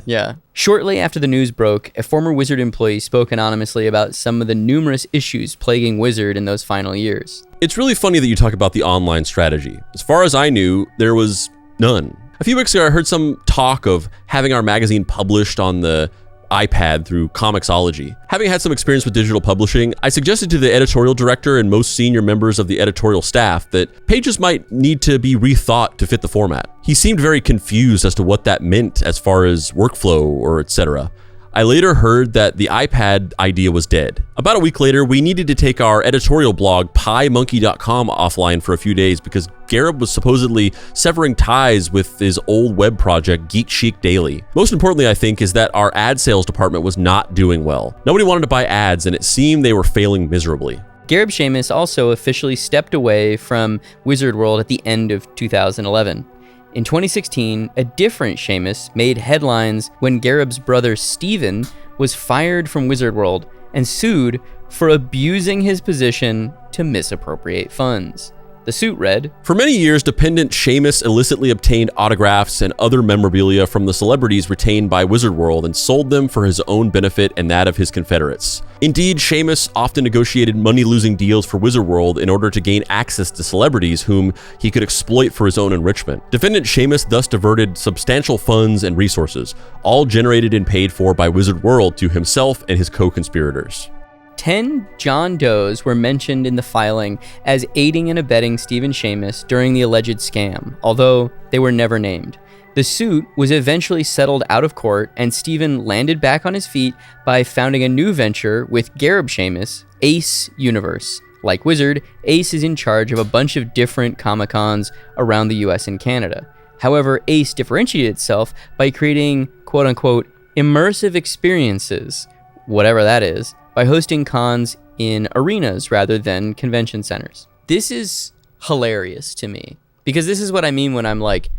Speaker 1: Yeah. Shortly after the news broke, a former Wizard employee spoke anonymously about some of the numerous issues plaguing Wizard in those final years.
Speaker 2: It's really funny that you talk about the online strategy. As far as I knew, there was none. A few weeks ago, I heard some talk of having our magazine published on the iPad through Comixology. Having had some experience with digital publishing, I suggested to the editorial director and most senior members of the editorial staff that pages might need to be rethought to fit the format. He seemed very confused as to what that meant as far as workflow or etc. I later heard that the iPad idea was dead. About a week later, we needed to take our editorial blog, piemonkey.com, offline for a few days because Gareb was supposedly severing ties with his old web project, Geek Chic Daily. Most importantly, I think, is that our ad sales department was not doing well. Nobody wanted to buy ads, and it seemed they were failing miserably.
Speaker 1: Gareb Shamus also officially stepped away from Wizard World at the end of 2011. In 2016, a different Sheamus made headlines when Gareb's brother Steven was fired from Wizard World and sued for abusing his position to misappropriate funds. The The suit read,
Speaker 2: "For many years, dependent Sheamus illicitly obtained autographs and other memorabilia from the celebrities retained by Wizard World and sold them for his own benefit and that of his confederates. Indeed, Sheamus often negotiated money-losing deals for Wizard World in order to gain access to celebrities whom he could exploit for his own enrichment. Defendant Sheamus thus diverted substantial funds and resources, all generated and paid for by Wizard World, to himself and his co-conspirators."
Speaker 1: 10 John Does were mentioned in the filing as aiding and abetting Stephen Sheamus during the alleged scam, although they were never named. The suit was eventually settled out of court, and Stephen landed back on his feet by founding a new venture with Gareb Shamus, Ace Universe. Like Wizard, Ace is in charge of a bunch of different Comic-Cons around the US and Canada. However, Ace differentiated itself by creating quote-unquote immersive experiences, whatever that is, by hosting cons in arenas rather than convention centers. This is hilarious to me, because this is what I mean when I'm like,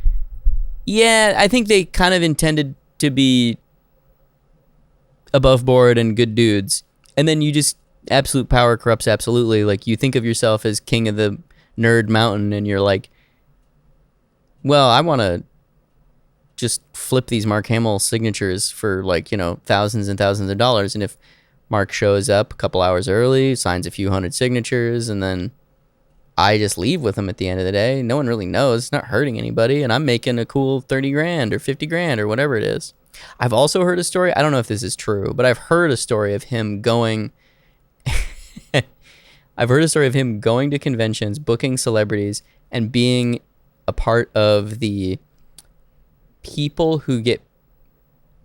Speaker 1: yeah, I think they kind of intended to be above board and good dudes, and then you just, absolute power corrupts absolutely. Like, you think of yourself as king of the nerd mountain, and you're like, well, I want to just flip these Mark Hamill signatures for, like, you know, thousands and thousands of dollars, and if Mark shows up a couple hours early, signs a few hundred signatures, and then I just leave with him at the end of the day. No one really knows. It's not hurting anybody, and I'm making a cool 30 grand or 50 grand or whatever it is. I've also heard a story. I don't know if this is true, but I've heard a story of him going... I've heard a story of him going to conventions, booking celebrities, and being a part of the people who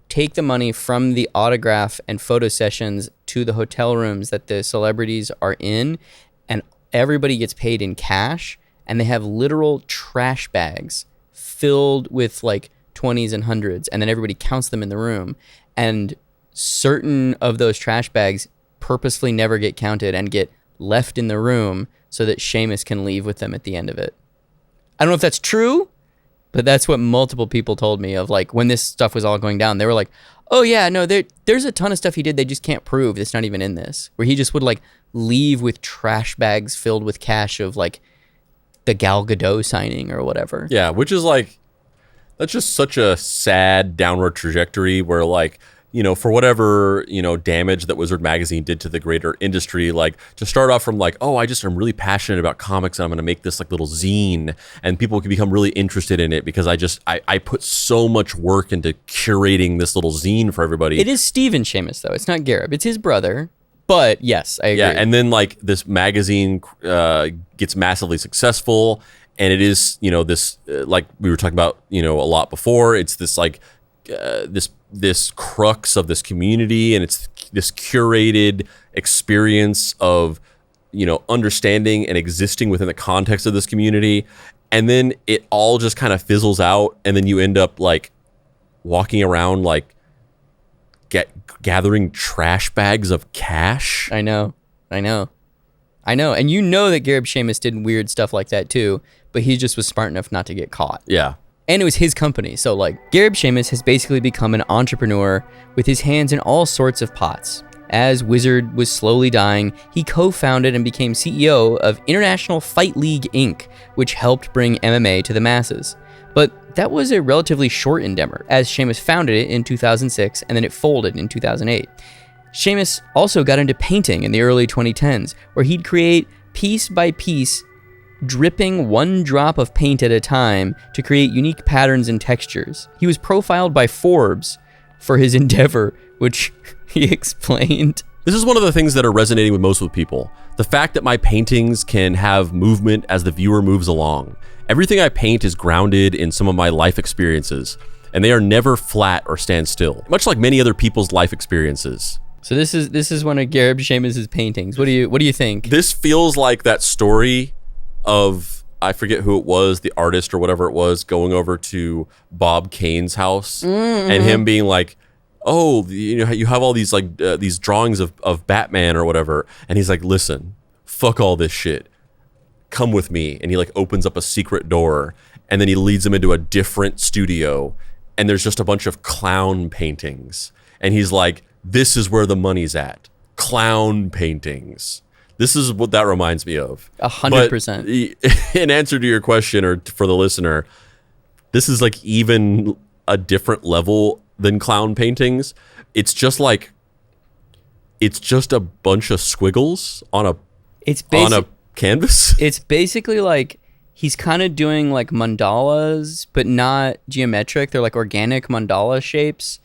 Speaker 1: take the money from the autograph and photo sessions to the hotel rooms that the celebrities are in, and everybody gets paid in cash, and they have literal trash bags filled with like 20s and 100s, and then everybody counts them in the room, and certain of those trash bags purposely never get counted and get left in the room so that Sheamus can leave with them at the end of it. I don't know if that's true, but that's what multiple people told me of, like, when this stuff was all going down. They were like, oh yeah, no, there's a ton of stuff he did they just can't prove. It's not even in this. Where he just would, like, leave with trash bags filled with cash of, like, the Gal Gadot signing or whatever.
Speaker 2: Yeah, which is, like, that's just such a sad downward trajectory where, like, you know, for whatever, you know, damage that Wizard Magazine did to the greater industry, like, to start off from like, oh, I'm really passionate about comics and I'm going to make this like little zine and people can become really interested in it because I put so much work into curating this little zine for everybody.
Speaker 1: It is Stephen Sheamus, though. It's not Gareb. It's his brother. But yes, I agree.
Speaker 2: Yeah, and then like this magazine gets massively successful, and it is, you know, this like we were talking about, you know, a lot before. It's this like this crux of this community, and it's this curated experience of, you know, understanding and existing within the context of this community, and then it all just kind of fizzles out, and then you end up like walking around like gathering trash bags of cash.
Speaker 1: I know. And you know that Gareb Shamus did weird stuff like that too, but he just was smart enough not to get caught.
Speaker 2: Yeah.
Speaker 1: And it was his company. So like, Gareb Shamus has basically become an entrepreneur with his hands in all sorts of pots. As Wizard was slowly dying, he co-founded and became CEO of International Fight League Inc., which helped bring MMA to the masses. But that was a relatively short endeavor, as Sheamus founded it in 2006 and then it folded in 2008. Sheamus also got into painting in the early 2010s, where he'd create piece by piece, dripping one drop of paint at a time to create unique patterns and textures. He was profiled by Forbes for his endeavor, which he explained.
Speaker 2: This is one of the things that are resonating with most of people. The fact that my paintings can have movement as the viewer moves along. Everything I paint is grounded in some of my life experiences, and they are never flat or stand still, much like many other people's life experiences.
Speaker 1: So this is one of Gareb Shamus's paintings. What do you think?
Speaker 2: This feels like that story of, I forget who it was, the artist or whatever it was, going over to Bob Kane's house and him being like, oh, you know, you have all these like these drawings of Batman or whatever, and he's like, listen, fuck all this shit, come with me. And he like opens up a secret door, and then he leads him into a different studio, and there's just a bunch of clown paintings, and he's like, this is where the money's at, clown paintings. This is what that reminds me of.
Speaker 1: 100%.
Speaker 2: In answer to your question, or for the listener, this is like even a different level than clown paintings. It's just a bunch of squiggles on a canvas.
Speaker 1: It's basically like he's kind of doing like mandalas, but not geometric. They're like organic mandala shapes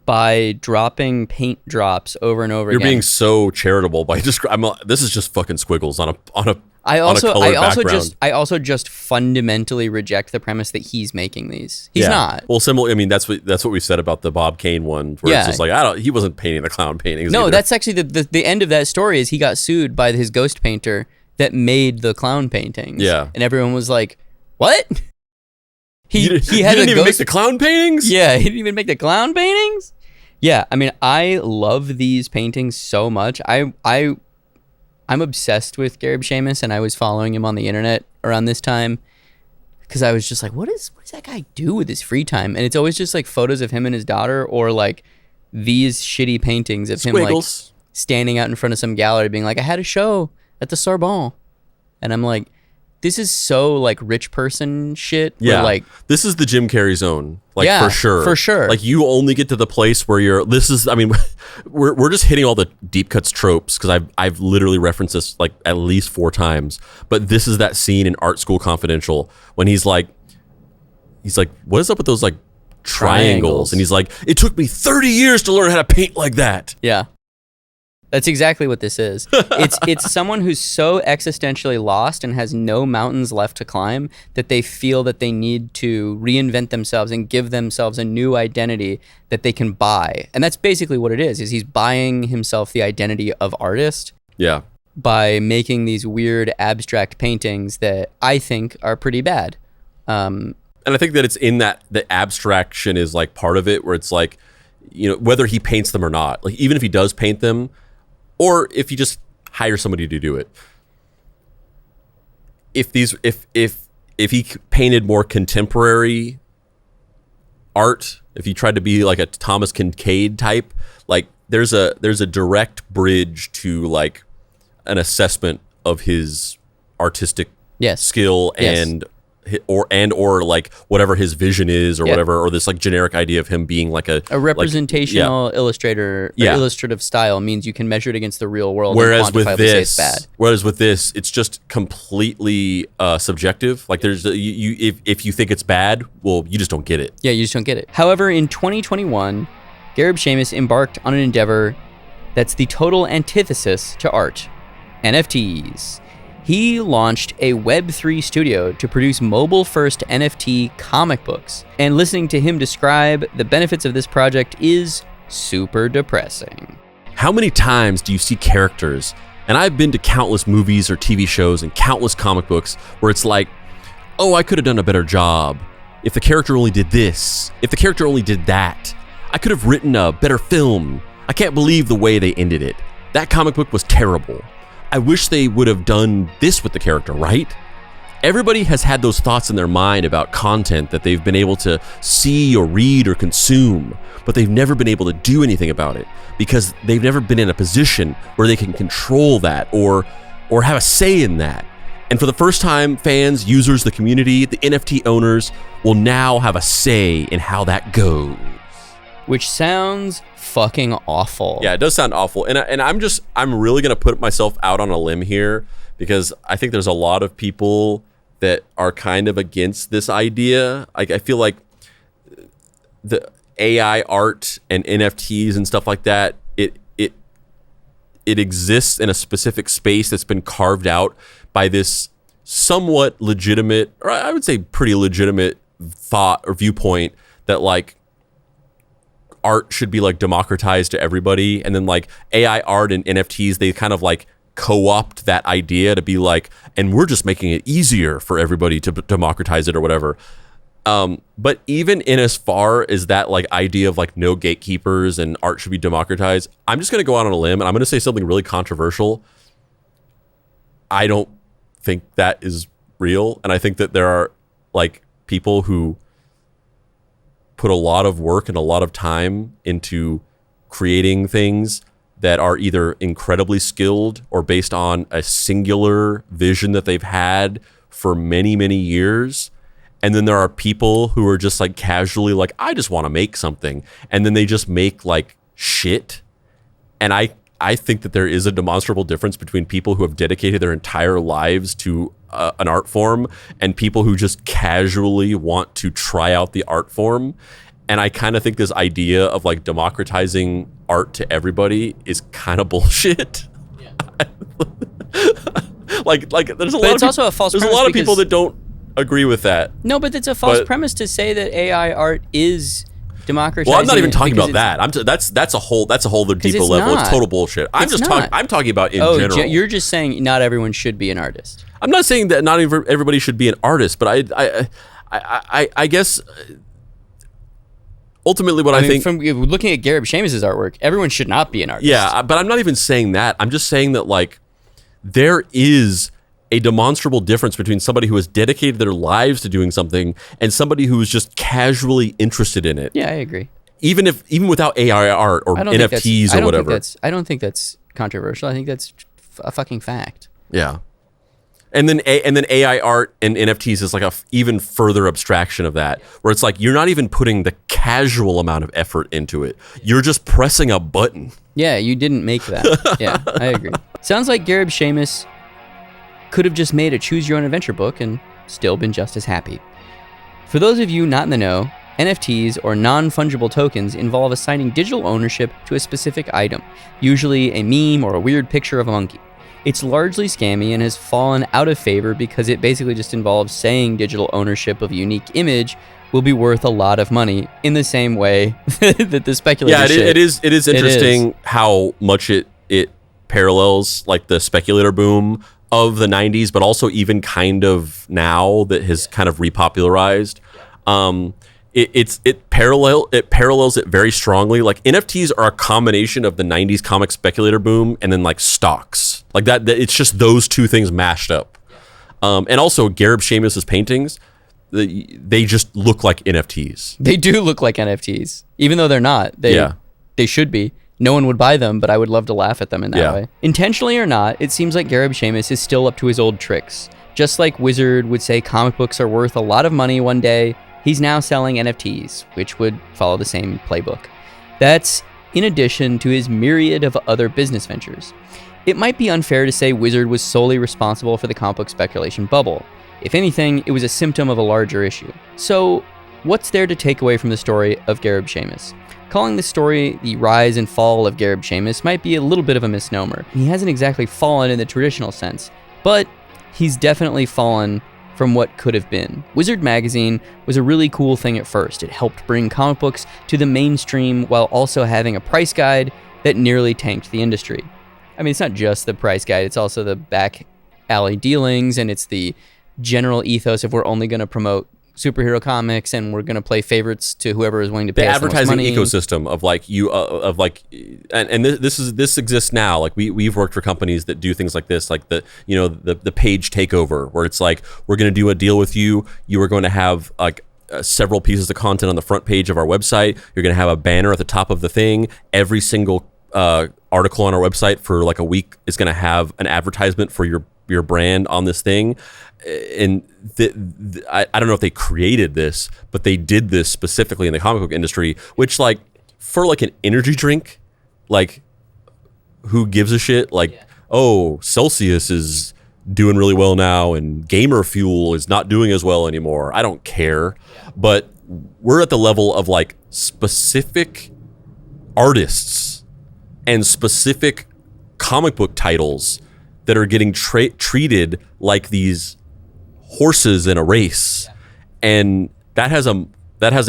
Speaker 1: by dropping paint drops over and over
Speaker 2: You're
Speaker 1: again.
Speaker 2: being so charitable by this is just fucking squiggles on a
Speaker 1: I also
Speaker 2: background.
Speaker 1: just fundamentally reject the premise that he's making these. He's not.
Speaker 2: Well, similar. I mean, that's what we said about the Bob Kane one, where it's just like he wasn't painting the clown paintings.
Speaker 1: No,
Speaker 2: either.
Speaker 1: that's actually the end of that story. Is he got sued by his ghost painter that made the clown paintings.
Speaker 2: Yeah,
Speaker 1: and everyone was like, "What?" He
Speaker 2: didn't even make the clown paintings?
Speaker 1: Yeah, he didn't even make the clown paintings? Yeah, I mean, I love these paintings so much. I'm obsessed with Gareb Shamus, and I was following him on the internet around this time because I was just like, what does that guy do with his free time? And it's always just like photos of him and his daughter, or like these shitty paintings of him like standing out in front of some gallery being like, I had a show at the Sorbonne. And I'm like, this is so like rich person shit.
Speaker 2: Yeah,
Speaker 1: like
Speaker 2: this is the Jim Carrey zone, like
Speaker 1: yeah,
Speaker 2: for sure. Like you only get to the place where you're. This is, I mean, we're just hitting all the deep cuts tropes because I've literally referenced this like at least 4 times. But this is that scene in Art School Confidential when he's like, what is up with those like triangles? And he's like, it took me 30 years to learn how to paint like that.
Speaker 1: Yeah. That's exactly what this is. It's someone who's so existentially lost and has no mountains left to climb that they feel that they need to reinvent themselves and give themselves a new identity that they can buy. And that's basically what it is he's buying himself the identity of artist.
Speaker 2: Yeah.
Speaker 1: By making these weird abstract paintings that I think are pretty bad.
Speaker 2: And I think that it's in that the abstraction is like part of it, where it's like, you know, whether he paints them or not, like even if he does paint them, or if you just hire somebody to do it. If he painted more contemporary art, if he tried to be like a Thomas Kincaid type, like there's a direct bridge to like an assessment of his artistic skill and or like whatever his vision is or whatever, or this like generic idea of him being like a
Speaker 1: representational illustrator. Illustrative style means you can measure it against the real world.
Speaker 2: Whereas
Speaker 1: and
Speaker 2: with
Speaker 1: this, say it's bad.
Speaker 2: It's just completely subjective. Like there's if you think it's bad, well, you just don't get it.
Speaker 1: Yeah, you just don't get it. However, in 2021, Gareb Shamus embarked on an endeavor that's the total antithesis to art: NFTs. He launched a Web3 studio to produce mobile-first NFT comic books. And listening to him describe the benefits of this project is super depressing.
Speaker 2: How many times do you see characters, and I've been to countless movies or TV shows and countless comic books, where it's like, oh, I could have done a better job. If the character only did this, if the character only did that, I could have written a better film. I can't believe the way they ended it. That comic book was terrible. I wish they would have done this with the character, right? Everybody has had those thoughts in their mind about content that they've been able to see or read or consume, but they've never been able to do anything about it because they've never been in a position where they can control that or have a say in that. And for the first time, fans, users, the community, the NFT owners will now have a say in how that goes.
Speaker 1: Which sounds fucking awful.
Speaker 2: Yeah, it does sound awful. And I'm really going to put myself out on a limb here because I think there's a lot of people that are kind of against this idea. I feel like the AI art and NFTs and stuff like that, it exists in a specific space that's been carved out by this somewhat legitimate, or I would say pretty legitimate thought or viewpoint that like art should be like democratized to everybody, and then like AI art and NFTs, they kind of like co-opt that idea to be like, and we're just making it easier for everybody to democratize it or whatever. But even in as far as that like idea of like no gatekeepers and art should be democratized, I'm just going to go out on a limb and I'm going to say something really controversial. I don't think that is real, and I think that there are like people who put a lot of work and a lot of time into creating things that are either incredibly skilled or based on a singular vision that they've had for many, many years. And then there are people who are just like casually like, I just want to make something. And then they just make like shit. And I think that there is a demonstrable difference between people who have dedicated their entire lives to an art form and people who just casually want to try out the art form. And I kind of think this idea of like democratizing art to everybody is kind of bullshit. Yeah. like there's a lot.
Speaker 1: It's also a false.
Speaker 2: There's a lot of people that don't agree with that.
Speaker 1: No, but it's a false premise to say that AI art is democratizing.
Speaker 2: Well, I'm not even talking about that. That's a whole other deeper level. It's total bullshit. I'm talking about in general.
Speaker 1: You're just saying not everyone should be an artist.
Speaker 2: I'm not saying that not everybody should be an artist, but I guess ultimately what I think
Speaker 1: from looking at Gareb Shamus' artwork, everyone should not be an artist.
Speaker 2: Yeah, but I'm not even saying that. I'm just saying that like there is a demonstrable difference between somebody who has dedicated their lives to doing something and somebody who is just casually interested in it.
Speaker 1: Yeah, I agree.
Speaker 2: Even without AI art or NFTs or whatever.
Speaker 1: I don't think that's controversial. I think that's a fucking fact.
Speaker 2: Yeah. And then AI art and NFTs is like a even further abstraction of that, where it's like you're not even putting the casual amount of effort into it. You're just pressing a button.
Speaker 1: Yeah, you didn't make that. Yeah, I agree. Sounds like Gareb Shamus could have just made a choose-your-own-adventure book and still been just as happy. For those of you not in the know, NFTs, or non-fungible tokens, involve assigning digital ownership to a specific item, usually a meme or a weird picture of a monkey. It's largely scammy and has fallen out of favor because it basically just involves saying digital ownership of a unique image will be worth a lot of money in the same way that the speculator shit.
Speaker 2: It is interesting how much it parallels like the speculator boom of the 90s, but also even kind of now that has kind of repopularized. It parallels it very strongly. Like NFTs are a combination of the 90s comic speculator boom and then like stocks. Like that it's just those two things mashed up. And also Gareb Shamus's paintings, they just look like NFTs.
Speaker 1: They do look like NFTs, even though they're not. They should be. No one would buy them, but I would love to laugh at them in that way. Intentionally or not, it seems like Gareb Shamus is still up to his old tricks. Just like Wizard would say comic books are worth a lot of money one day, he's now selling NFTs, which would follow the same playbook. That's in addition to his myriad of other business ventures. It might be unfair to say Wizard was solely responsible for the comic book speculation bubble. If anything, it was a symptom of a larger issue. So, what's there to take away from the story of Gareb Shamus? Calling the story the rise and fall of Gareb Shamus might be a little bit of a misnomer. He hasn't exactly fallen in the traditional sense, but he's definitely fallen from what could have been. Wizard Magazine was a really cool thing at first. It helped bring comic books to the mainstream while also having a price guide that nearly tanked the industry. I mean, it's not just the price guide, it's also the back alley dealings, and it's the general ethos of we're only going to promote superhero comics and we're going to play favorites to whoever is willing to pay
Speaker 2: the
Speaker 1: us the most
Speaker 2: advertising
Speaker 1: money.
Speaker 2: ecosystem of like and this exists now. Like we've worked for companies that do things like this, like the page takeover, where it's like we're going to do a deal with you. You are going to have like several pieces of content on the front page of our website. You're going to have a banner at the top of the thing. Every single article on our website for like a week is going to have an advertisement for your brand on this thing. And I don't know if they created this, but they did this specifically in the comic book industry, which like for like an energy drink, like who gives a shit? Like, oh, Celsius is doing really well now and Gamer Fuel is not doing as well anymore. I don't care. But we're at the level of like specific artists and specific comic book titles that are getting treated like these horses in a race, and that has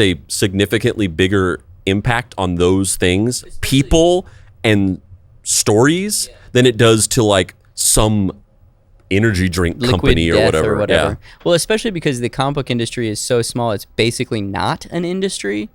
Speaker 2: a significantly bigger impact on those things, people and stories, than it does to like some energy drink company or whatever. Yeah.
Speaker 1: Well, especially because the comic book industry is so small, it's basically not an industry.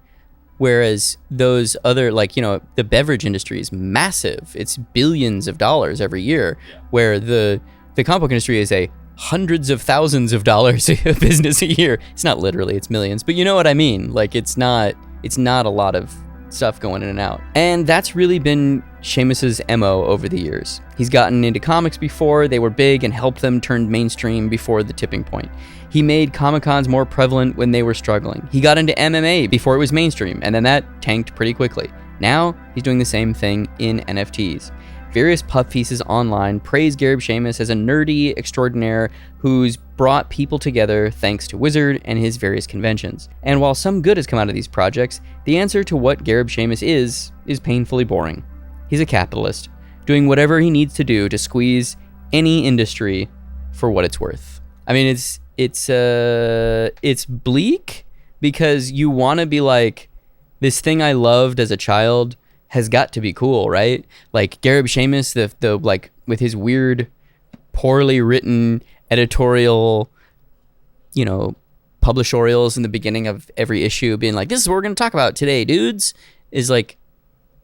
Speaker 1: Whereas those other, like, the beverage industry is massive. It's billions of dollars every year, where the comic book industry is a hundreds of thousands of dollars of business a year. It's not literally, it's millions, but you know what I mean? Like it's not a lot of stuff going in and out. And that's really been Sheamus's MO over the years. He's gotten into comics before they were big and helped them turn mainstream before the tipping point. He made Comic-Cons more prevalent when they were struggling. He got into MMA before it was mainstream, and then that tanked pretty quickly. Now, he's doing the same thing in NFTs. Various puff pieces online praise Gareb Shamus as a nerdy extraordinaire who's brought people together thanks to Wizard and his various conventions. And while some good has come out of these projects, the answer to what Gareb Shamus is painfully boring. He's a capitalist, doing whatever he needs to do to squeeze any industry for what it's worth. I mean, it's bleak because you want to be like, this thing I loved as a child has got to be cool, right? Like Gareb Shamus, the like with his weird, poorly written editorial, publishorials in the beginning of every issue being like, this is what we're going to talk about today, dudes, is like,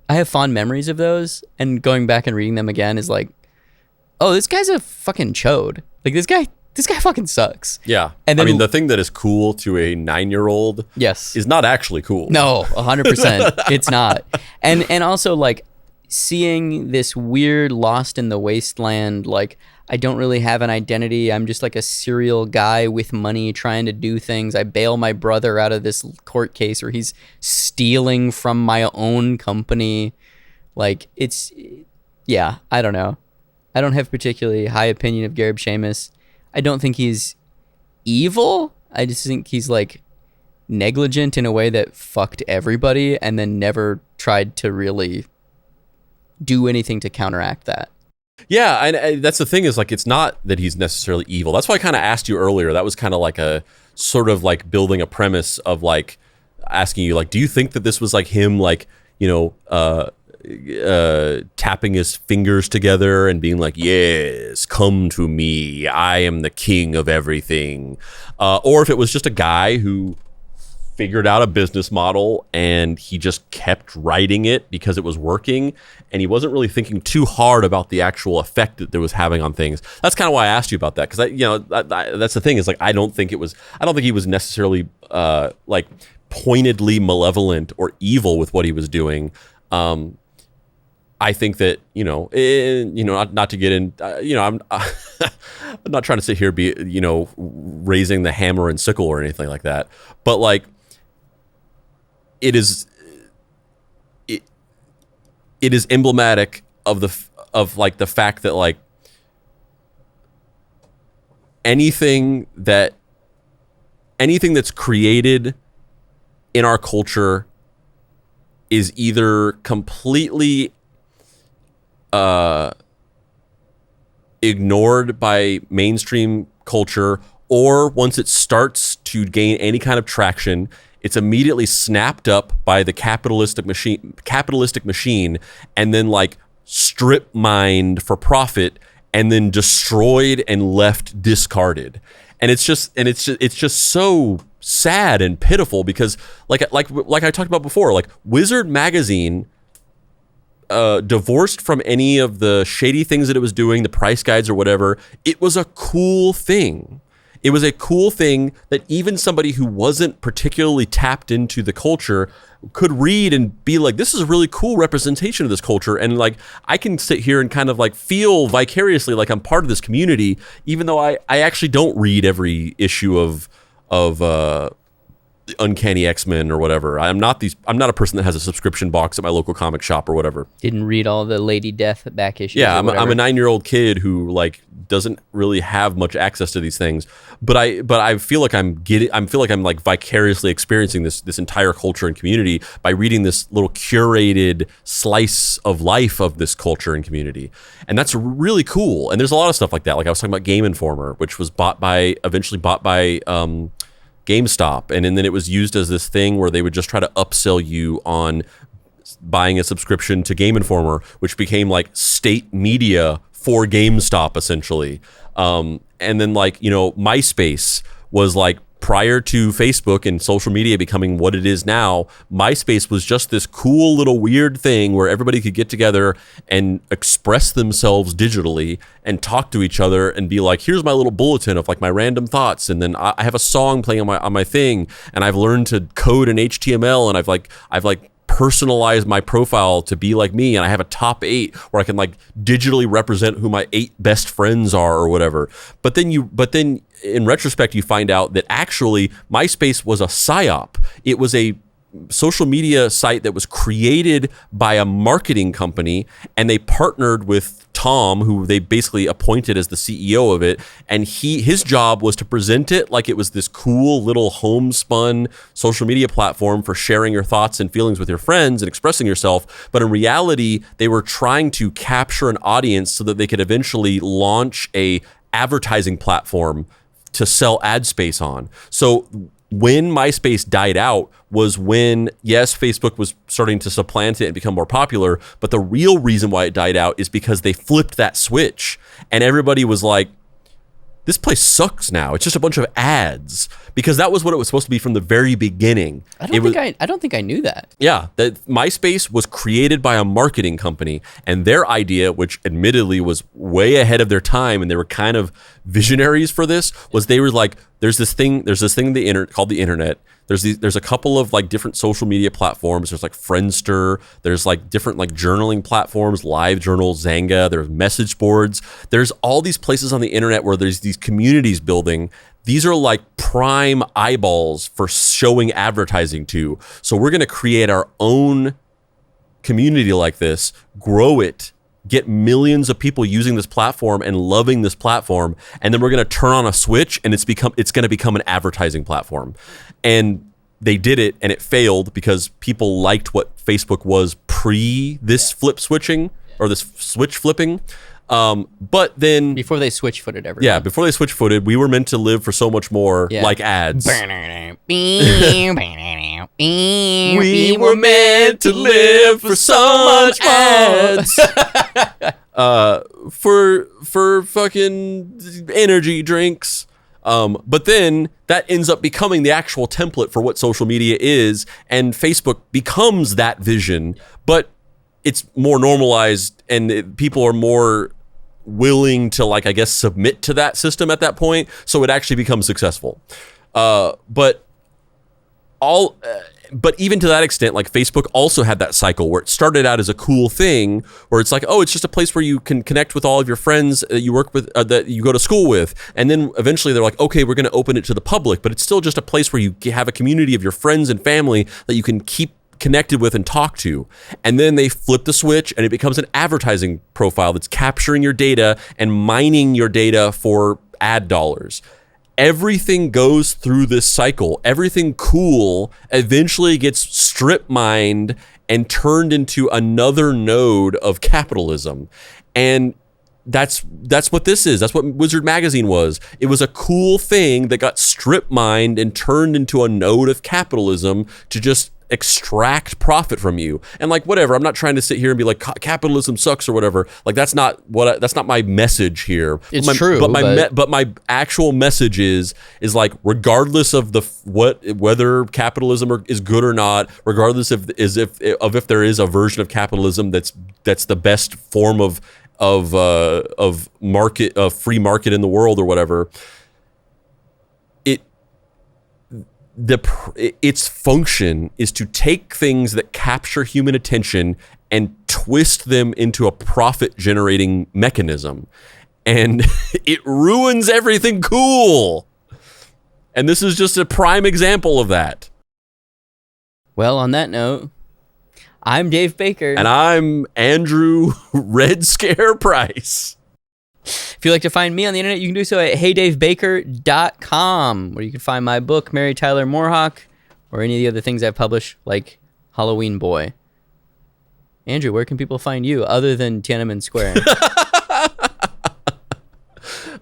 Speaker 1: I have fond memories of those, and going back and reading them again is like, oh, this guy's a fucking chode. Like this guy fucking sucks.
Speaker 2: Yeah.
Speaker 1: And then,
Speaker 2: I mean, the thing that is cool to a 9-year-old
Speaker 1: yes,
Speaker 2: is not actually cool.
Speaker 1: No, 100%. It's not. And also like seeing this weird lost in the wasteland, like I don't really have an identity. I'm just like a serial guy with money trying to do things. I bail my brother out of this court case where he's stealing from my own company. Like yeah, I don't know. I don't have a particularly high opinion of Gareb Shamus. I don't think he's evil. I just think he's like negligent in a way that fucked everybody and then never tried to really do anything to counteract that.
Speaker 2: Yeah, and that's the thing is like, it's not that he's necessarily evil. That's why I kind of asked you earlier. That was kind of like a sort of like building a premise of like asking you like, do you think that this was like him like, tapping his fingers together and being like, yes, come to me, I am the king of everything, or if it was just a guy who figured out a business model and he just kept writing it because it was working and he wasn't really thinking too hard about the actual effect that it was having on things. That's kind of why I asked you about that, because that's the thing is like, I don't think he was necessarily like pointedly malevolent or evil with what he was doing. I think that, not to get in, I'm not trying to sit here, be, raising the hammer and sickle or anything like that. But like, it is emblematic of the fact that like anything that's created in our culture is either completely ignored by mainstream culture, or once it starts to gain any kind of traction, it's immediately snapped up by the capitalistic machine and then like strip mined for profit and then destroyed and left discarded. And it's just so sad and pitiful because like I talked about before, like Wizard magazine, divorced from any of the shady things that it was doing, the price guides or whatever, it was a cool thing. It was a cool thing that even somebody who wasn't particularly tapped into the culture could read and be like, this is a really cool representation of this culture. And like, I can sit here and kind of like feel vicariously like I'm part of this community, even though I actually don't read every issue of Uncanny X-Men or whatever. I'm not a person that has a subscription box at my local comic shop or whatever.
Speaker 1: Didn't read all the Lady Death back issues.
Speaker 2: Yeah, I'm a 9-year-old kid who like doesn't really have much access to these things, but I feel like I'm like vicariously experiencing this entire culture and community by reading this little curated slice of life of this culture and community, and that's really cool. And there's a lot of stuff like that. Like I was talking about Game Informer, which was eventually bought by GameStop, and then it was used as this thing where they would just try to upsell you on buying a subscription to Game Informer, which became like state media for GameStop essentially. And then like, MySpace was like, prior to Facebook and social media becoming what it is now, MySpace was just this cool little weird thing where everybody could get together and express themselves digitally and talk to each other and be like, here's my little bulletin of like my random thoughts. And then I have a song playing on my thing, and I've learned to code in HTML, and I've personalize my profile to be like me, and I have a top 8 where I can like digitally represent who my 8 best friends are or whatever. But then in retrospect, you find out that actually MySpace was a psyop. It was a social media site that was created by a marketing company, and they partnered with Tom, who they basically appointed as the CEO of it, and his job was to present it like it was this cool little homespun social media platform for sharing your thoughts and feelings with your friends and expressing yourself. But in reality, they were trying to capture an audience so that they could eventually launch a advertising platform to sell ad space on. So when MySpace died out was when, yes, Facebook was starting to supplant it and become more popular, but the real reason why it died out is because they flipped that switch, and everybody was like, this place sucks now. It's just a bunch of ads, because that was what it was supposed to be from the very beginning.
Speaker 1: I don't think I knew that.
Speaker 2: Yeah, that MySpace was created by a marketing company, and their idea, which admittedly was way ahead of their time, and they were kind of visionaries for this, was they were like, there's this thing called the internet. There's a couple of like different social media platforms. There's like Friendster. There's like different like journaling platforms, LiveJournal, Zanga. There's message boards. There's all these places on the internet where there's these communities building. These are like prime eyeballs for showing advertising to. So we're going to create our own community like this, grow it, get millions of people using this platform and loving this platform, and then we're going to turn on a switch and it's going to become an advertising platform. And they did it, and it failed because people liked what Facebook was pre this flip switching or this switch flipping. But then
Speaker 1: before they switch-footed everything.
Speaker 2: Yeah, before they switch-footed, we were meant to live for so much more, like ads. We were meant to live for so much ads. For fucking energy drinks. But then that ends up becoming the actual template for what social media is, and Facebook becomes that vision, but it's more normalized, and people are more willing to, like, I guess, submit to that system at that point, so it actually becomes successful. But even to that extent, like, Facebook also had that cycle where it started out as a cool thing where it's like, oh, it's just a place where you can connect with all of your friends that you work with, that you go to school with. And then eventually they're like, okay, we're going to open it to the public, but it's still just a place where you have a community of your friends and family that you can keep connected with and talk to. And then they flip the switch and it becomes an advertising profile that's capturing your data and mining your data for ad dollars. Everything goes through this cycle. Everything cool eventually gets strip mined and turned into another node of capitalism. And that's what this is. That's what Wizard Magazine was. It was a cool thing that got strip mined and turned into a node of capitalism to just extract profit from you. And like, whatever, I'm not trying to sit here and be like capitalism sucks or whatever. Like, that's not my message here.
Speaker 1: It's true,
Speaker 2: but my actual message is like, regardless of whether capitalism is good or not, regardless if there is a version of capitalism that's the best form of free market in the world or whatever, its function is to take things that capture human attention and twist them into a profit generating mechanism, and it ruins everything cool. And this is just a prime example of that.
Speaker 1: Well, on that note, I'm Dave Baker.
Speaker 2: And I'm Andrew Red Scare Price.
Speaker 1: If you'd like to find me on the internet, you can do so at heydavebaker.com, where you can find my book, Mary Tyler Moorhawk, or any of the other things I've published, like Halloween Boy. Andrew, where can people find you other than Tiananmen Square?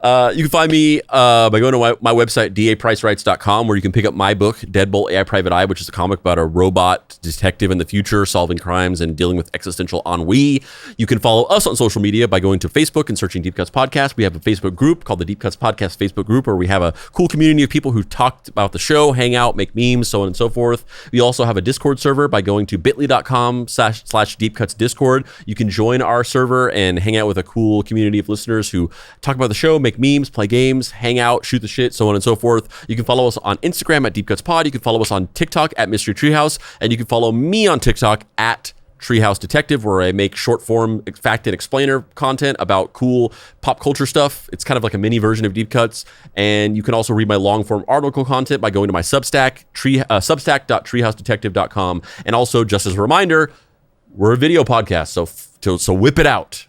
Speaker 2: You can find me by going to my website, dapricewrites.com, where you can pick up my book, Deadbolt AI Private Eye, which is a comic about a robot detective in the future solving crimes and dealing with existential ennui. You can follow us on social media by going to Facebook and searching Deep Cuts Podcast. We have a Facebook group called the Deep Cuts Podcast Facebook group, where we have a cool community of people who talk about the show, hang out, make memes, so on and so forth. We also have a Discord server by going to bit.ly/deepcutsdiscord. You can join our server and hang out with a cool community of listeners who talk about the show, make memes, play games, hang out, shoot the shit, so on and so forth. You can follow us on Instagram at Deep Cuts Pod. You can follow us on TikTok at Mystery Treehouse, and you can follow me on TikTok at Treehouse Detective, where I make short form fact and explainer content about cool pop culture stuff. It's kind of like a mini version of Deep Cuts. And you can also read my long form article content by going to my Substack, substack.treehousedetective.com. And also, just as a reminder, we're a video podcast, so whip it out.